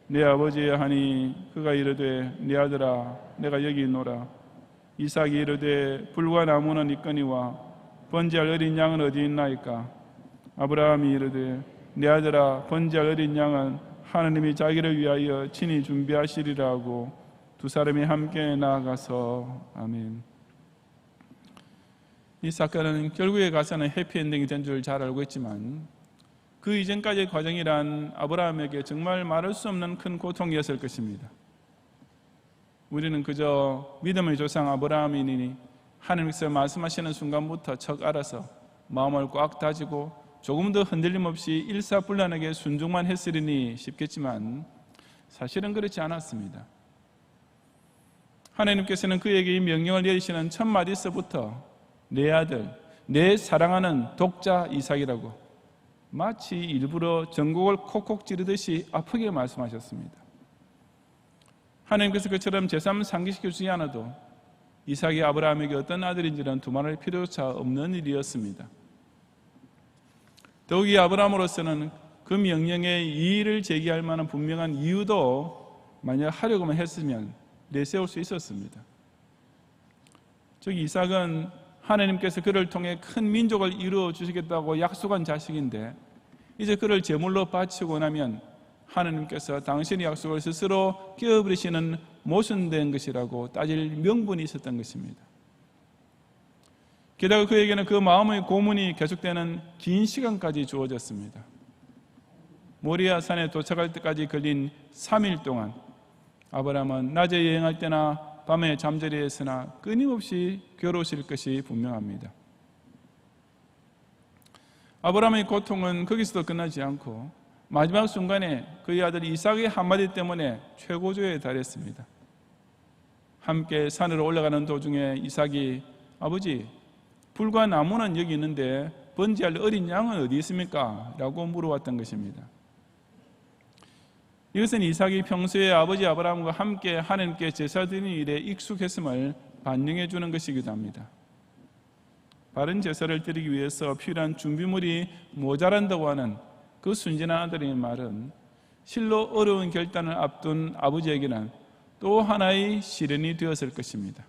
내 아버지여 하니 그가 이르되 내 아들아 내가 여기 있노라. 이삭이 이르되 불과 나무는 있거니와 번제할 어린 양은 어디 있나이까. 아브라함이 이르되 내 아들아 번제할 어린 양은 하느님이 자기를 위하여 친히 준비하시리라 하고 두 사람이 함께 나아가서 아멘. 이 사건은 결국에 가서는 해피엔딩이 된 줄 잘 알고 있지만 그 이전까지의 과정이란 아브라함에게 정말 말할 수 없는 큰 고통이었을 것입니다. 우리는 그저 믿음의 조상 아브라함이니 하나님께서 말씀하시는 순간부터 척 알아서 마음을 꽉 다지고 조금 더 흔들림 없이 일사불란하게 순종만 했으리니 싶겠지만 사실은 그렇지 않았습니다. 하나님께서는 그에게 이 명령을 내리시는 첫 마디서부터 내 아들, 내 사랑하는 독자 이삭이라고 마치 일부러 전곡을 콕콕 찌르듯이 아프게 말씀하셨습니다. 하나님께서 그처럼 제3상기시켜 주지 않아도 이삭이 아브라함에게 어떤 아들인지는 두말할 필요조차 없는 일이었습니다. 더욱이 아브라함으로서는 그 명령에 이의를 제기할 만한 분명한 이유도 만약 하려고만 했으면 내세울 수 있었습니다. 즉 이삭은 하나님께서 그를 통해 큰 민족을 이루어 주시겠다고 약속한 자식인데 이제 그를 제물로 바치고 나면 하나님께서 당신의 약속을 스스로 깨어버리시는 모순된 것이라고 따질 명분이 있었던 것입니다. 게다가 그에게는 그 마음의 고문이 계속되는 긴 시간까지 주어졌습니다. 모리아 산에 도착할 때까지 걸린 3일 동안 아브라함은 낮에 여행할 때나 밤에 잠자리에서나 끊임없이 괴로우실 것이 분명합니다. 아브라함의 고통은 거기서도 끝나지 않고 마지막 순간에 그의 아들 이삭의 한마디 때문에 최고조에 달했습니다. 함께 산으로 올라가는 도중에 이삭이 아버지, 불과 나무는 여기 있는데 번제할 어린 양은 어디 있습니까? 라고 물어왔던 것입니다. 이것은 이삭이 평소에 아버지 아브라함과 함께 하나님께 제사 드리는 일에 익숙했음을 반영해 주는 것이기도 합니다. 바른 제사를 드리기 위해서 필요한 준비물이 모자란다고 하는 그 순진한 아들의 말은 실로 어려운 결단을 앞둔 아버지에게는 또 하나의 시련이 되었을 것입니다.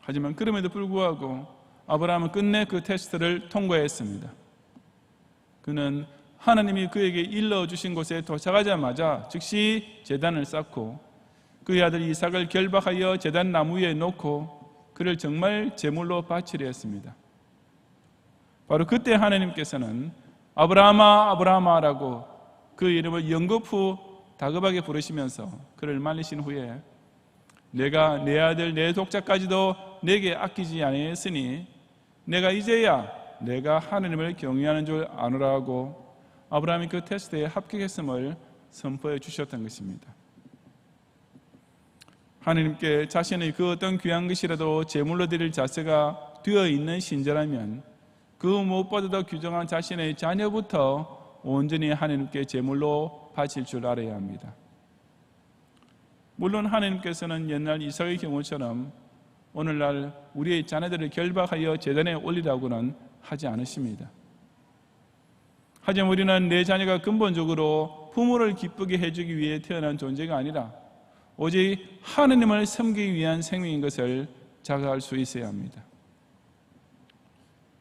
하지만 그럼에도 불구하고 아브라함은 끝내 그 테스트를 통과했습니다. 그는 하나님이 그에게 일러주신 곳에 도착하자마자 즉시 제단을 쌓고 그의 아들 이삭을 결박하여 제단 나무 위에 놓고 그를 정말 제물로 바치려 했습니다. 바로 그때 하나님께서는 아브라함아 아브라함아라고 그 이름을 연거푸 다급하게 부르시면서 그를 말리신 후에 내가 내 아들 내 독자까지도 내게 아끼지 아니했으니 내가 이제야 내가 하나님을 경외하는 줄 아노라 하고 아브라함이 그 테스트에 합격했음을 선포해 주셨던 것입니다. 하나님께 자신의 그 어떤 귀한 것이라도 제물로 드릴 자세가 되어 있는 신자라면 그 무엇보다도 귀중한 자신의 자녀부터 온전히 하나님께 제물로 바칠 줄 알아야 합니다. 물론 하나님께서는 옛날 이삭의 경우처럼 오늘날 우리의 자녀들을 결박하여 제단에 올리라고는 하지 않으십니다. 하지만 우리는 내 자녀가 근본적으로 부모를 기쁘게 해주기 위해 태어난 존재가 아니라 오직 하나님을 섬기기 위한 생명인 것을 자각할 수 있어야 합니다.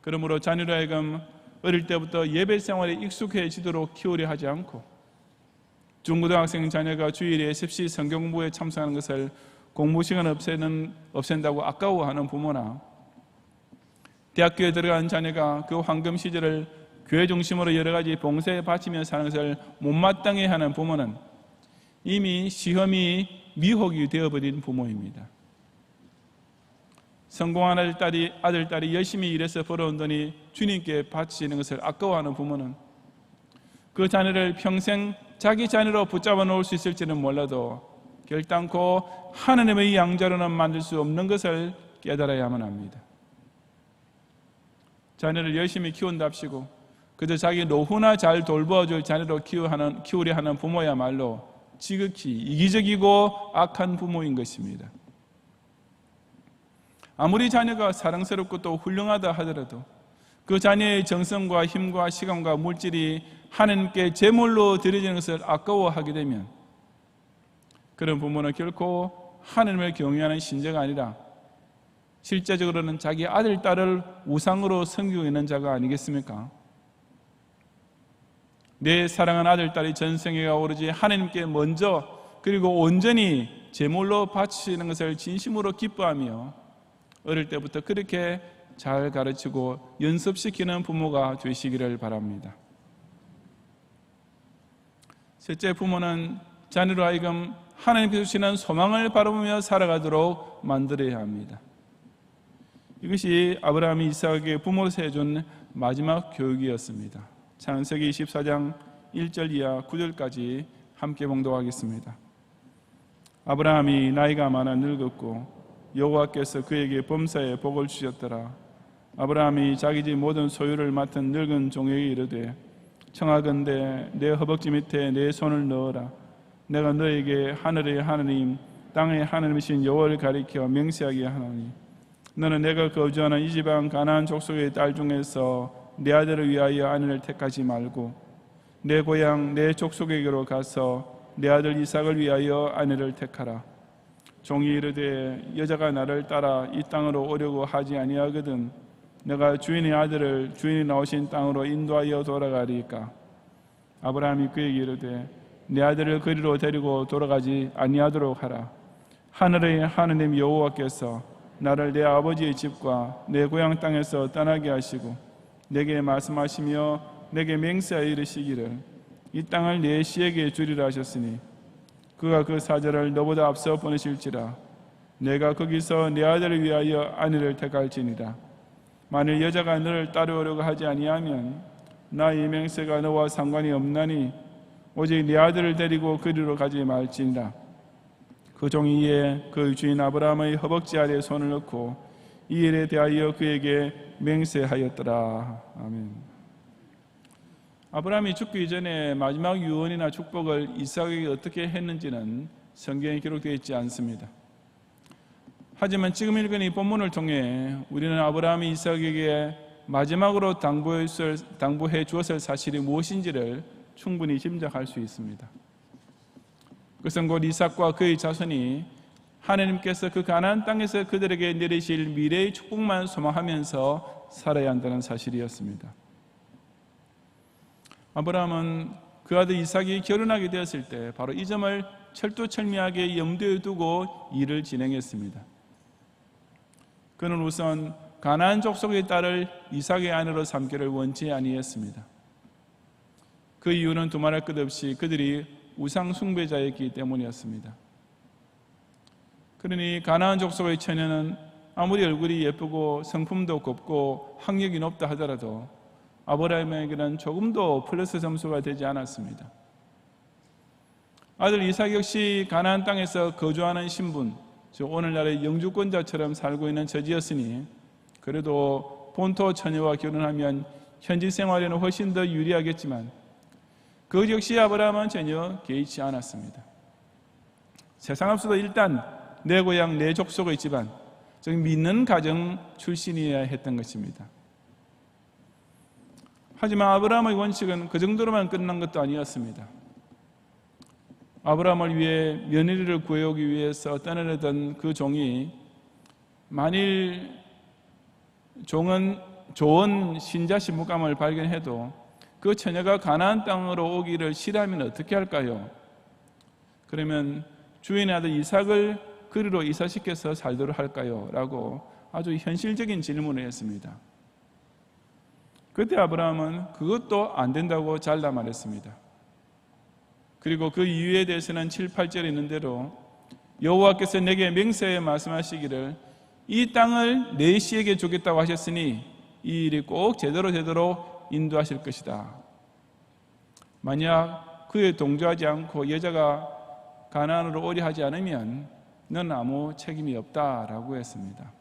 그러므로 자녀로 하여금 어릴 때부터 예배 생활에 익숙해지도록 키우려 하지 않고 중고등학생 자녀가 주일에 습시 성경 공부에 참석하는 것을 공부 시간 없앤다고 아까워하는 부모나 대학교에 들어간 자녀가 그 황금 시절을 교회 중심으로 여러 가지 봉사에 바치며 사는 것을 못마땅해 하는 부모는 이미 시험이 미혹이 되어버린 부모입니다. 성공한 아들, 딸이 열심히 일해서 벌어온 돈이 주님께 바치는 것을 아까워하는 부모는 그 자녀를 평생 자기 자녀로 붙잡아 놓을 수 있을지는 몰라도 결단코 하나님의 양자로는 만들 수 없는 것을 깨달아야만 합니다. 자녀를 열심히 키운답시고 그저 자기 노후나 잘 돌보아줄 자녀로 키우려 하는 부모야말로 지극히 이기적이고 악한 부모인 것입니다. 아무리 자녀가 사랑스럽고 또 훌륭하다 하더라도 그 자녀의 정성과 힘과 시간과 물질이 하나님께 제물로 드려지는 것을 아까워하게 되면 그런 부모는 결코 하나님을 경외하는 신자가 아니라 실제적으로는 자기 아들, 딸을 우상으로 섬기고 있는 자가 아니겠습니까? 내 사랑하는 아들, 딸이 전생애가 오로지 하나님께 먼저 그리고 온전히 제물로 바치는 것을 진심으로 기뻐하며 어릴 때부터 그렇게 잘 가르치고 연습시키는 부모가 되시기를 바랍니다. 셋째, 부모는 자녀로 하여금 하나님께서 주시는 소망을 바라보며 살아가도록 만들어야 합니다. 이것이 아브라함이 이삭에게 부모로서 해준 마지막 교육이었습니다. 창세기 24장 1절 이하 9절까지 함께 봉독하겠습니다. 아브라함이 나이가 많아 늙었고 여호와께서 그에게 범사에 복을 주셨더라. 아브라함이 자기 집 모든 소유를 맡은 늙은 종에게 이르되 청하건대 내 허벅지 밑에 내 손을 넣어라. 내가 너에게 하늘의 하나님 땅의 하나님이신 여호와를 가리켜 맹세하게 하노니 너는 내가 거주하는 이 지방 가나안 족속의 딸 중에서 내 아들을 위하여 아내를 택하지 말고 내 고향 내 족속에게로 가서 내 아들 이삭을 위하여 아내를 택하라. 종이 이르되 여자가 나를 따라 이 땅으로 오려고 하지 아니하거든 내가 주인의 아들을 주인이 나오신 땅으로 인도하여 돌아가리까. 아브라함이 그에게 이르되 내 아들을 그리로 데리고 돌아가지 아니하도록 하라. 하늘의 하나님 여호와께서 나를 내 아버지의 집과 내 고향 땅에서 떠나게 하시고 내게 말씀하시며 내게 맹세하여 이르시기를 이 땅을 내 씨에게 주리라 하셨으니 그가 그 사절을 너보다 앞서 보내실지라. 내가 거기서 내 아들을 위하여 아내를 택할지니라. 만일 여자가 너를 따르려고 하지 아니하면 나의 맹세가 너와 상관이 없나니 오직 내 아들을 데리고 그리로 가지 말지니라. 그 종이 이에 그 주인 아브라함의 허벅지 아래에 손을 넣고 이 일에 대하여 그에게 맹세하였더라. 아멘. 아브라함이 죽기 전에 마지막 유언이나 축복을 이삭에게 어떻게 했는지는 성경에 기록되어 있지 않습니다. 하지만 지금 읽은 이 본문을 통해 우리는 아브라함이 이삭에게 마지막으로 당부해 주었을 사실이 무엇인지를 충분히 짐작할 수 있습니다. 그것은 곧 이삭과 그의 자손이 하나님께서 그 가나안 땅에서 그들에게 내리실 미래의 축복만 소망하면서 살아야 한다는 사실이었습니다. 아브라함은 그 아들 이삭이 결혼하게 되었을 때 바로 이 점을 철두철미하게 염두에 두고 일을 진행했습니다. 그는 우선 가나안 족속의 딸을 이삭의 아내로 삼기를 원치 아니했습니다. 그 이유는 두말할 것 없이 그들이 우상 숭배자였기 때문이었습니다. 그러니 가나안 족속의 처녀는 아무리 얼굴이 예쁘고 성품도 곱고 학력이 높다 하더라도 아브라함에게는 조금도 플러스 점수가 되지 않았습니다. 아들 이삭 역시 가나안 땅에서 거주하는 신분, 즉 오늘날의 영주권자처럼 살고 있는 처지였으니 그래도 본토 처녀와 결혼하면 현지 생활에는 훨씬 더 유리하겠지만 그 역시 아브라함은 전혀 개의치 않았습니다. 세상 앞서도 일단 내 고향 내 족속의 집안, 즉 믿는 가정 출신이어야 했던 것입니다. 하지만 아브라함의 원칙은 그 정도로만 끝난 것도 아니었습니다. 아브라함을 위해 며느리를 구해오기 위해서 떠나려던 그 종이 만일 종은 좋은 신자 신부감을 발견해도 그 처녀가 가나안 땅으로 오기를 싫어하면 어떻게 할까요? 그러면 주인의 아들 이삭을 그리로 이사시켜서 살도록 할까요? 라고 아주 현실적인 질문을 했습니다. 그때 아브라함은 그것도 안 된다고 잘라 말했습니다. 그리고 그 이유에 대해서는 7, 8절에 있는 대로 여호와께서 내게 맹세하여 말씀하시기를 이 땅을 내 씨에게 주겠다고 하셨으니 이 일이 꼭 제대로 인도하실 것이다. 만약 그에 동조하지 않고 여자가 가나안으로 오려 하지 않으면 너는 아무 책임이 없다라고 했습니다.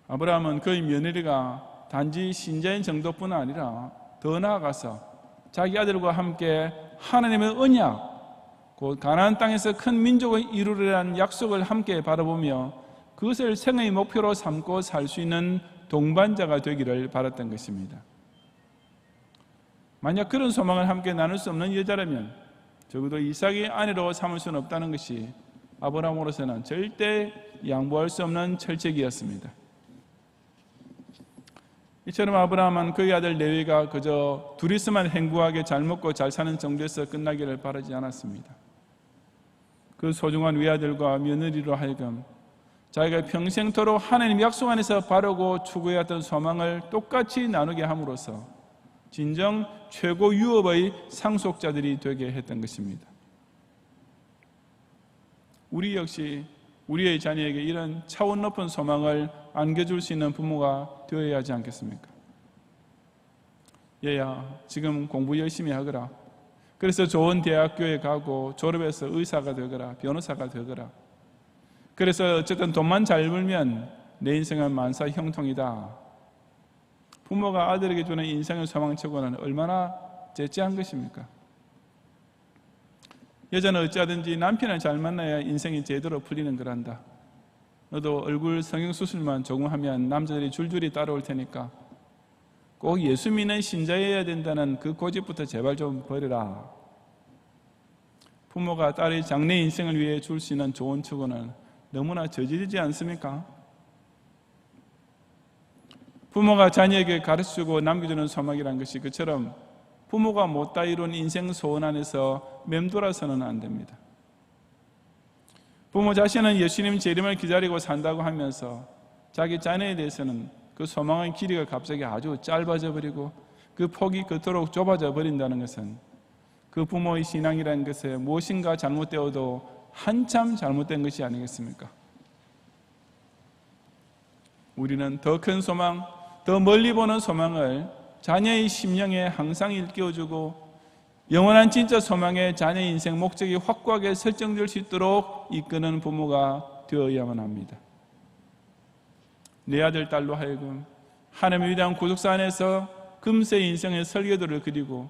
아브라함은 그의 며느리가 단지 신자인 정도뿐 아니라 더 나아가서 자기 아들과 함께 하나님의 언약, 곧 가나안 땅에서 큰 민족을 이루리라는 약속을 함께 바라보며 그것을 생애의 목표로 삼고 살 수 있는 동반자가 되기를 바랐던 것입니다. 만약 그런 소망을 함께 나눌 수 없는 여자라면 적어도 이삭의 아내로 삼을 수는 없다는 것이 아브라함으로서는 절대 양보할 수 없는 철칙이었습니다. 이처럼 아브라함은 그의 아들 레위가 그저 둘이서만 행복하게 잘 먹고 잘 사는 정도에서 끝나기를 바라지 않았습니다. 그 소중한 외아들과 며느리로 하여금 자기가 평생토록 하나님 약속 안에서 바르고 추구해왔던 소망을 똑같이 나누게 함으로써 진정 최고 유업의 상속자들이 되게 했던 것입니다. 우리 역시 우리의 자녀에게 이런 차원 높은 소망을 안겨줄 수 있는 부모가 되어야 하지 않겠습니까? 얘야, 지금 공부 열심히 하거라. 그래서 좋은 대학교에 가고 졸업해서 의사가 되거라, 변호사가 되거라. 그래서 어쨌든 돈만 잘 벌면 내 인생은 만사 형통이다. 부모가 아들에게 주는 인생의 소망치고는 얼마나 째째한 것입니까? 여자는 어찌하든지 남편을 잘 만나야 인생이 제대로 풀리는 거란다. 너도 얼굴 성형수술만 조금 하면 남자들이 줄줄이 따라올 테니까 꼭 예수 믿는 신자여야 된다는 그 고집부터 제발 좀 버려라. 부모가 딸의 장래 인생을 위해 줄 수 있는 좋은 축원은 너무나 저질이지 않습니까? 부모가 자녀에게 가르치고 남겨주는 소망이란 것이 그처럼 부모가 못다 이룬 인생 소원 안에서 맴돌아서는 안 됩니다. 부모 자신은 예수님 재림을 기다리고 산다고 하면서 자기 자녀에 대해서는 그 소망의 길이가 갑자기 아주 짧아져 버리고 그 폭이 그토록 좁아져 버린다는 것은 그 부모의 신앙이라는 것에 무엇인가 잘못되어도 한참 잘못된 것이 아니겠습니까? 우리는 더 큰 소망, 더 멀리 보는 소망을 자녀의 심령에 항상 일깨워주고 영원한 진짜 소망에 자녀의 인생 목적이 확고하게 설정될 수 있도록 이끄는 부모가 되어야만 합니다. 내 아들, 딸로 하여금 하나님의 위대한 구속사 안에서 금세 인생의 설계도를 그리고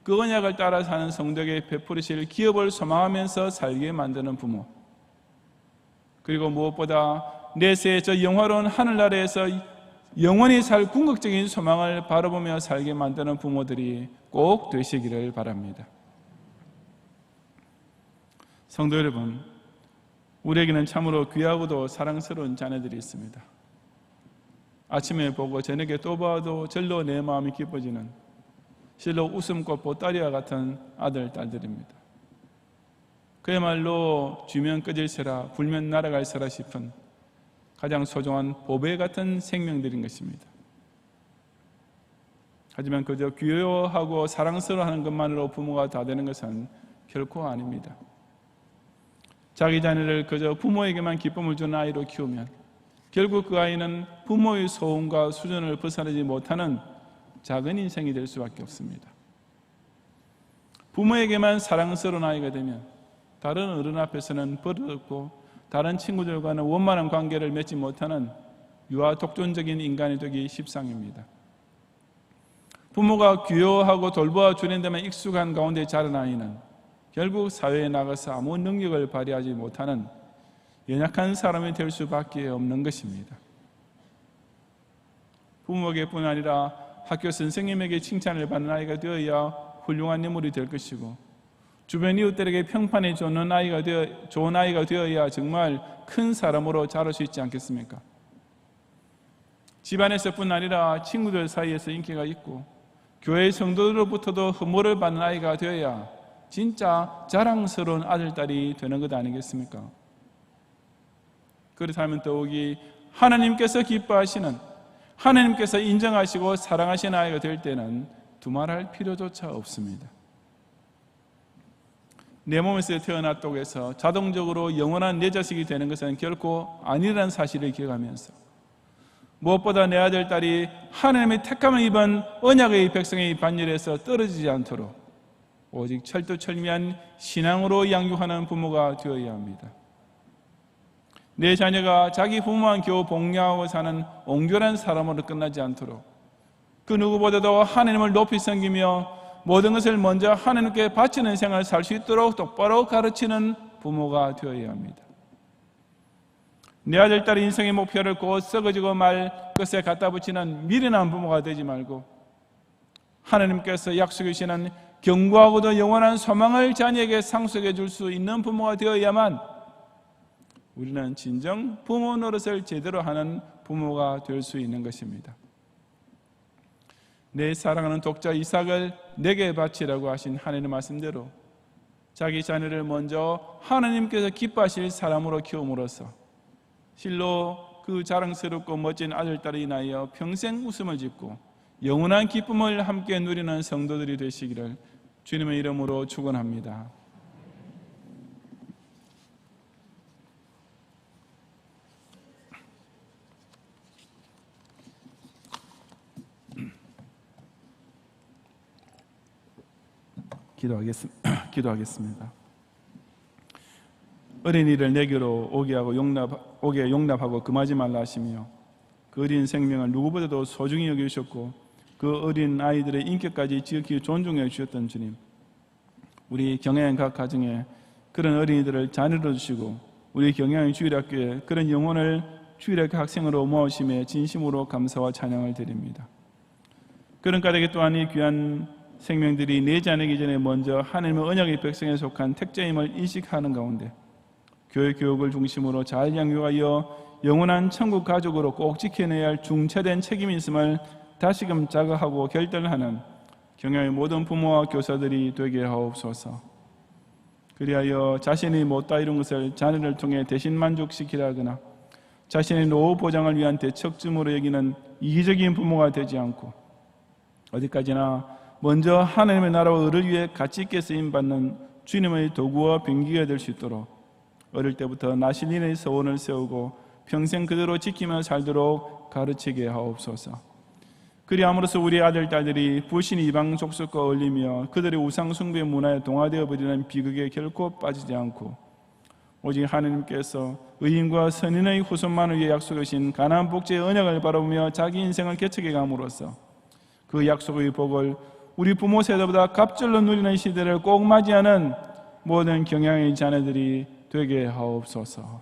그 언약을 따라 사는 성도에게 베푸리실 기업을 소망하면서 살게 만드는 부모, 그리고 무엇보다 내세의 저 영화로운 하늘나라에서 영원히 살 궁극적인 소망을 바라보며 살게 만드는 부모들이 꼭 되시기를 바랍니다. 성도 여러분, 우리에게는 참으로 귀하고도 사랑스러운 자녀들이 있습니다. 아침에 보고 저녁에 또 봐도 절로 내 마음이 기뻐지는 실로 웃음꽃 보따리와 같은 아들, 딸들입니다. 그야말로 쥐면 꺼질세라 불면 날아갈세라 싶은 가장 소중한 보배 같은 생명들인 것입니다. 하지만 그저 귀여워하고 사랑스러워하는 것만으로 부모가 다 되는 것은 결코 아닙니다. 자기 자녀를 그저 부모에게만 기쁨을 주는 아이로 키우면 결국 그 아이는 부모의 소원과 수준을 벗어나지 못하는 작은 인생이 될 수밖에 없습니다. 부모에게만 사랑스러운 아이가 되면 다른 어른 앞에서는 버릇없고 다른 친구들과는 원만한 관계를 맺지 못하는 유아 독존적인 인간이 되기 십상입니다. 부모가 귀여워하고 돌보아 주는 데만 익숙한 가운데 자란 아이는 결국 사회에 나가서 아무 능력을 발휘하지 못하는 연약한 사람이 될 수밖에 없는 것입니다. 부모에게뿐 아니라 학교 선생님에게 칭찬을 받는 아이가 되어야 훌륭한 인물이 될 것이고 주변 이웃들에게 평판이 좋은 아이가 되어야 정말 큰 사람으로 자랄 수 있지 않겠습니까? 집안에서뿐 아니라 친구들 사이에서 인기가 있고 교회 성도들로부터도 흠모를 받는 아이가 되어야 진짜 자랑스러운 아들, 딸이 되는 것 아니겠습니까? 그렇다면 더욱이 하나님께서 기뻐하시는 하나님께서 인정하시고 사랑하시는 아이가 될 때는 두말할 필요조차 없습니다. 내 몸에서 태어났다고 해서 자동적으로 영원한 내 자식이 되는 것은 결코 아니라는 사실을 기억하면서 무엇보다 내 아들, 딸이 하나님의 택함을 입은 언약의 백성의 반열에서 떨어지지 않도록 오직 철두철미한 신앙으로 양육하는 부모가 되어야 합니다. 내 자녀가 자기 부모만 겨우 복양하고 사는 옹졸한 사람으로 끝나지 않도록 그 누구보다도 하나님을 높이 섬기며 모든 것을 먼저 하나님께 바치는 생활을 살 수 있도록 똑바로 가르치는 부모가 되어야 합니다. 내 아들, 딸의 인생의 목표를 곧 썩어지고 말 것에 갖다 붙이는 미련한 부모가 되지 말고 하나님께서 약속해 주시는 견고하고도 영원한 소망을 자녀에게 상속해 줄 수 있는 부모가 되어야만 우리는 진정 부모 노릇을 제대로 하는 부모가 될 수 있는 것입니다. 내 사랑하는 독자 이삭을 내게 바치라고 하신 하나님의 말씀대로 자기 자녀를 먼저 하나님께서 기뻐하실 사람으로 키움으로써 실로 그 자랑스럽고 멋진 아들, 딸이 인하여 평생 웃음을 짓고 영원한 기쁨을 함께 누리는 성도들이 되시기를 주님의 이름으로 축원합니다. 기도하겠습니다. 어린이를 내게로 오게 용납하고 금하지 말라 하시며 그 어린 생명을 누구보다도 소중히 여기셨고 그 어린 아이들의 인격까지 지극히 존중해 주셨던 주님, 우리 경양 각 가정에 그런 어린이들을 자녀로 주시고 우리 경양 주일학교에 그런 영혼을 주일학교 학생으로 모으심에 진심으로 감사와 찬양을 드립니다. 그런 까닭에 또한 이 귀한 생명들이 내 자녀이기 전에 먼저 하나님의 언약의 백성에 속한 택자임을 인식하는 가운데 교육을 중심으로 잘 양육하여 영원한 천국 가족으로 꼭 지켜내야 할 중차대한 책임이 있음을 다시금 자각하고 결단하는 경영의 모든 부모와 교사들이 되게 하옵소서. 그리하여 자신이 못다 이룬 것을 자녀를 통해 대신 만족시키려 하거나 자신의 노후 보장을 위한 대척점으로 여기는 이기적인 부모가 되지 않고 어디까지나 먼저 하나님의 나라와 의를 위해 가치 있게 쓰임받는 주님의 도구와 병기가 될 수 있도록 어릴 때부터 나실인의 서원을 세우고 평생 그대로 지키며 살도록 가르치게 하옵소서. 그리함으로써 우리 아들, 딸들이 불신 이방 족속과 어울리며 그들의 우상 숭배 문화에 동화되어 버리는 비극에 결코 빠지지 않고 오직 하나님께서 의인과 선인의 후손만을 위해 약속하신 가나안 복지의 언약을 바라보며 자기 인생을 개척해 감으로써 그 약속의 복을 우리 부모 세대보다 갑절로 누리는 시대를 꼭 맞이하는 모든 경양의 자녀들이 되게 하옵소서.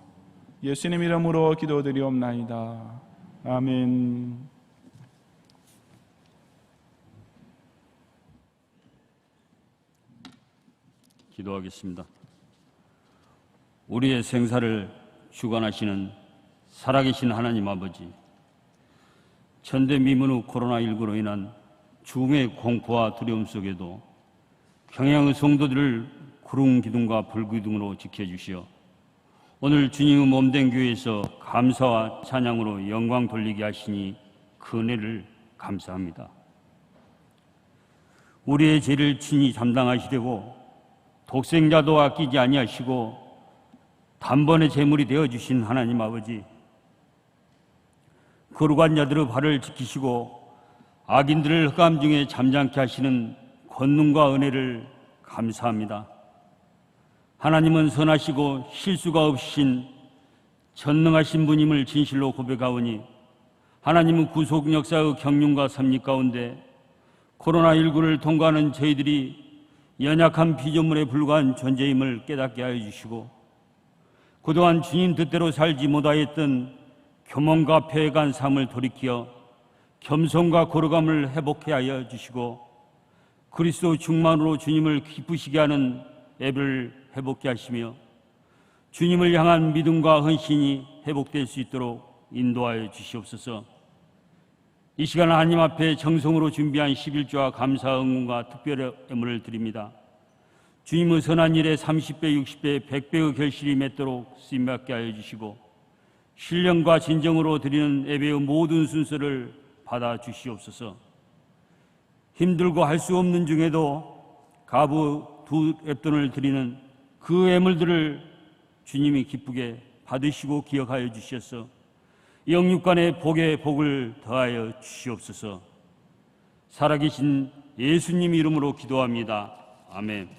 예수님 이름으로 기도드리옵나이다. 아멘. 기도하겠습니다. 우리의 생사를 주관하시는 살아계신 하나님 아버지, 천대미문의 코로나19로 인한 죽음의 공포와 두려움 속에도 경양의 성도들을 구름 기둥과 불 기둥으로 지켜주시어 오늘 주님의 몸된 교회에서 감사와 찬양으로 영광 돌리게 하시니 그 은혜를 감사합니다. 우리의 죄를 친히 담당하시되고 독생자도 아끼지 아니하시고 단번에 제물이 되어주신 하나님 아버지, 거룩한 자들의 발을 지키시고 악인들을 흑암 중에 잠잠케 하시는 권능과 은혜를 감사합니다. 하나님은 선하시고 실수가 없으신 전능하신 분임을 진실로 고백하오니 하나님은 구속 역사의 경륜과 섭리 가운데 코로나19를 통과하는 저희들이 연약한 피조물에 불과한 존재임을 깨닫게 하여 주시고 그동안 주님 뜻대로 살지 못하였던 교만과 패간 삶을 돌이켜 겸손과 거룩함을 회복해 하여 주시고 그리스도 충만으로 주님을 기쁘시게 하는 예배를 회복케 하시며 주님을 향한 믿음과 헌신이 회복될 수 있도록 인도하여 주시옵소서. 이 시간 하나님 앞에 정성으로 준비한 11조와 감사 응원과 특별 예물을 드립니다. 주님의 선한 일에 30배, 60배, 100배의 결실이 맺도록 쓰임받게 하여 주시고 신령과 진정으로 드리는 예배의 모든 순서를 받아 주시옵소서. 힘들고 할 수 없는 중에도 가부 2 옅돈을 드리는 그 애물들을 주님이 기쁘게 받으시고 기억하여 주셔서 영육간의 복에 복을 더하여 주시옵소서. 살아계신 예수님 이름으로 기도합니다. 아멘.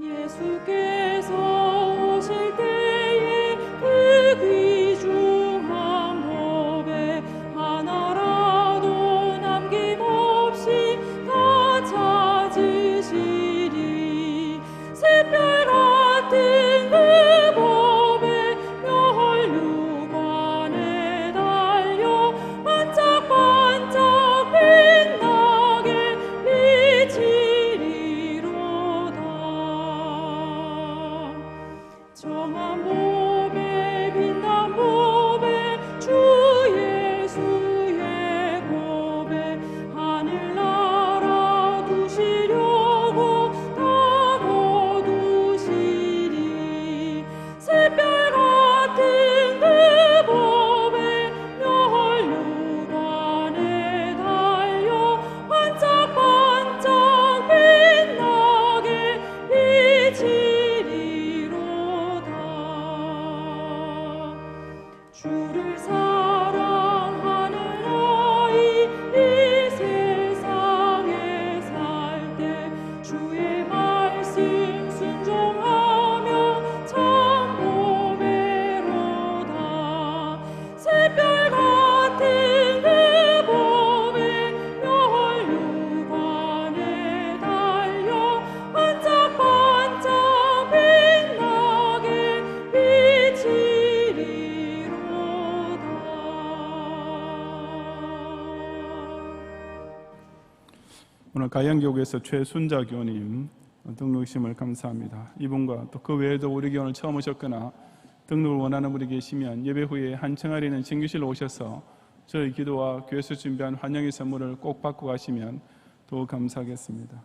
예수께서 오실 때에 그 귀중한 법에 하나라도 남김없이 다 찾으시리. 샛별 같은 그 법에 멸류관에 달려 반짝반짝 빛나게 비치리로다. 정한 법에 빛난 법에 주 예수의 법에 하늘나라 두시려고 다 거두시리. 샛별 같은 그 법에 멸류관에 달려 반짝반짝 빛나게 비치리로다. 주를 사랑하는 아이 이 세상에 살 때 주의 말씀 순종하며 참 보배로다. 샛별 같은 그 법에 멸류관에 달려 반짝반짝 빛나게 비치리로다. 오늘 가양교구에서 최순자 교님 등록심을 감사합니다. 이분과 또 그 외에도 우리 교회를 처음 오셨거나 등록을 원하는 분이 계시면 예배 후에 한청아리 있는 신교실로 오셔서 저희 기도와 교회에서 준비한 환영의 선물을 꼭 받고 가시면 더욱 감사하겠습니다.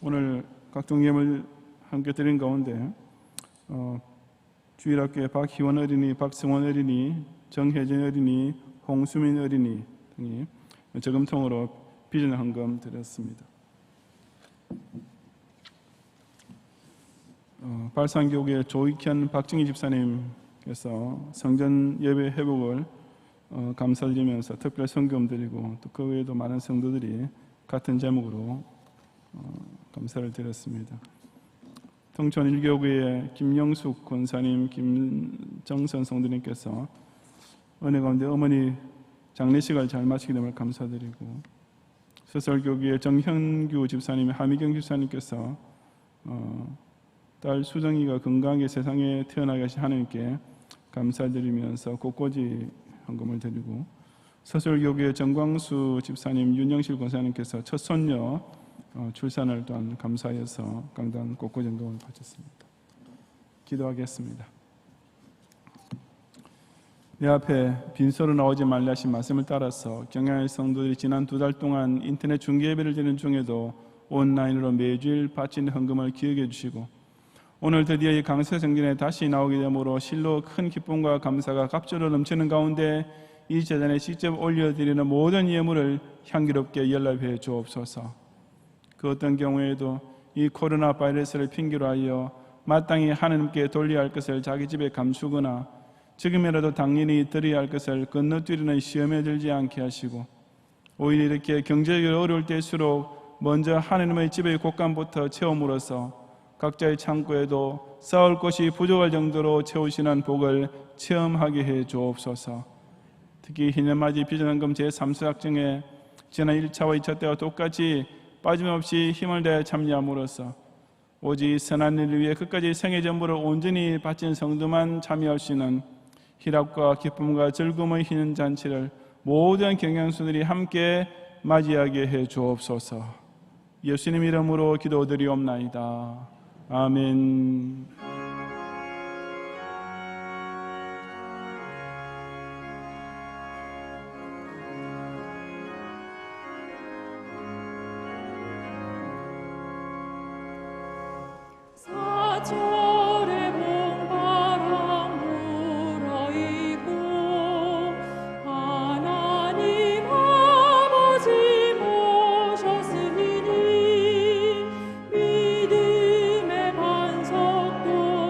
오늘 각종 예물 함께 드린 가운데 주일학교의 박희원 어린이, 박승원 어린이, 정혜진 어린이, 홍수민 어린이 등이 저금통으로 비전 헌금 드렸습니다. 발산교구의 조익현 박정희 집사님께서 성전 예배 회복을 감사드리면서 특별 성금 드리고 또 그 외에도 많은 성도들이 같은 제목으로 감사를 드렸습니다. 통천 일교구의 김영숙 권사님, 김정선 성도님께서 은혜 가운데 어머니 장례식을 잘 마치게 됨을 감사드리고, 서설교구의 정현규 집사님, 하미경 집사님께서 딸 수정이가 건강하게 세상에 태어나게 하신 하나님께 감사드리면서 곳곳이 헌금을 드리고, 서설교구의 정광수 집사님, 윤영실 권사님께서 첫 손녀 출산을 또한 감사해서 강단 곳곳 헌금을 바쳤습니다. 기도하겠습니다. 내 앞에 빈소로 나오지 말라 하신 말씀을 따라서 경양의 성도들이 지난 2달 동안 인터넷 중계 예배를 드리는 중에도 온라인으로 매주일 바친 헌금을 기억해 주시고, 오늘 드디어 이 강세 성전에 다시 나오게 되므로 실로 큰 기쁨과 감사가 갑절로 넘치는 가운데 이 재단에 직접 올려드리는 모든 예물을 향기롭게 연락해 주옵소서. 그 어떤 경우에도 이 코로나 바이러스를 핑계로 하여 마땅히 하나님께 돌려야 할 것을 자기 집에 감추거나 지금이라도 당연히 드려야 할 것을 건너뛰려는 시험에 들지 않게 하시고, 오히려 이렇게 경제적으로 어려울 때일수록 먼저 하나님의 집의 곳간부터 채움으로써 각자의 창고에도 쌓을 것이 부족할 정도로 채우시는 복을 체험하게 해 주옵소서. 특히 희년맞이 비전헌금 제3수학정에 지난 1차와 2차 때와 똑같이 빠짐없이 힘을 다해 참여함으로써 오직 선한 일을 위해 끝까지 생애 전부를 온전히 바친 성도만 참여할 수 있는 희락과 기쁨과 즐거움의 희년 잔치를 모든 경양수들이 함께 맞이하게 해 주옵소서. 예수님 이름으로 기도드리옵나이다. 아멘. 사절의 봄바람 불어이고 하나님 아버지 모셨으니 믿음의 반석도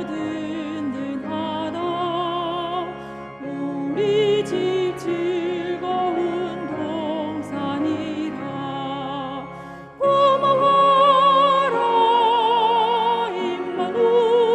든든하다. 우리 집 즐거운 동산이라. 고마워라 임마누엘.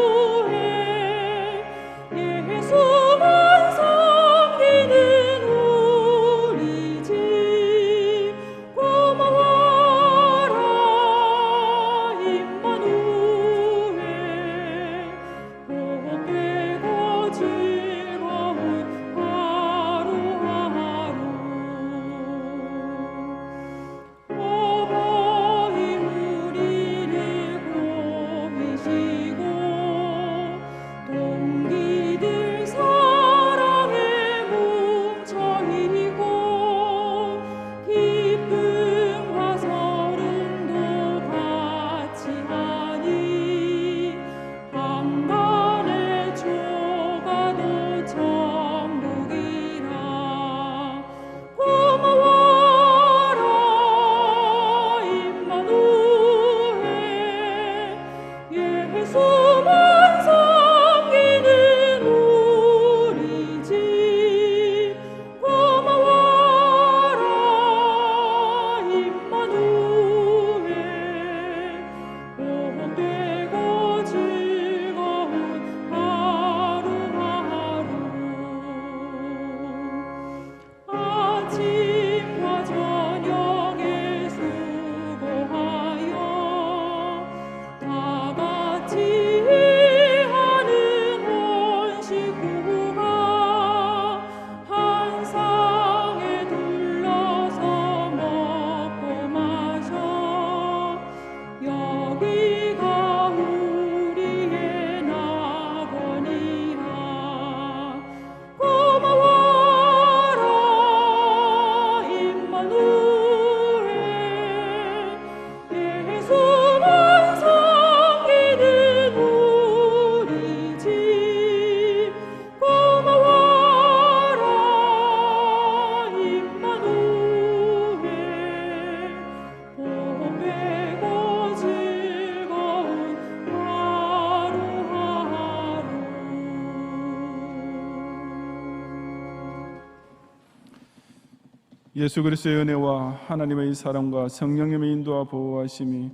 예수 그리스도의 은혜와 하나님의 사랑과 성령님의 인도와 보호하심이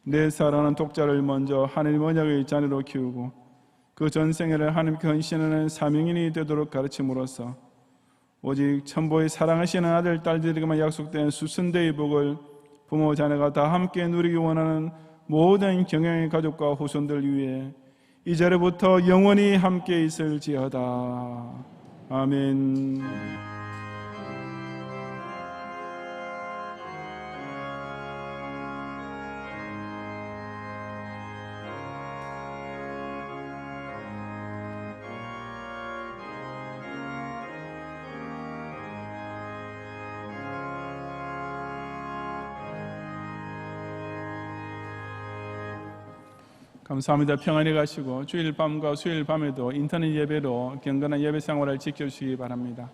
내 사랑하는 독자를 먼저 하나님 언약의 자녀로 키우고 그 전생애를 하나님께 헌신하는 사명인이 되도록 가르침으로써 오직 천부의 사랑하시는 아들 딸들에게만 약속된 수선대의 복을 부모 자녀가 다 함께 누리기 원하는 모든 경영의 가족과 후손들 위해 이제로부터 영원히 함께 있을지어다. 아멘. 감사합니다. 평안히 가시고 주일 밤과 수요일 밤에도 인터넷 예배로 경건한 예배 생활을 지켜주시기 바랍니다.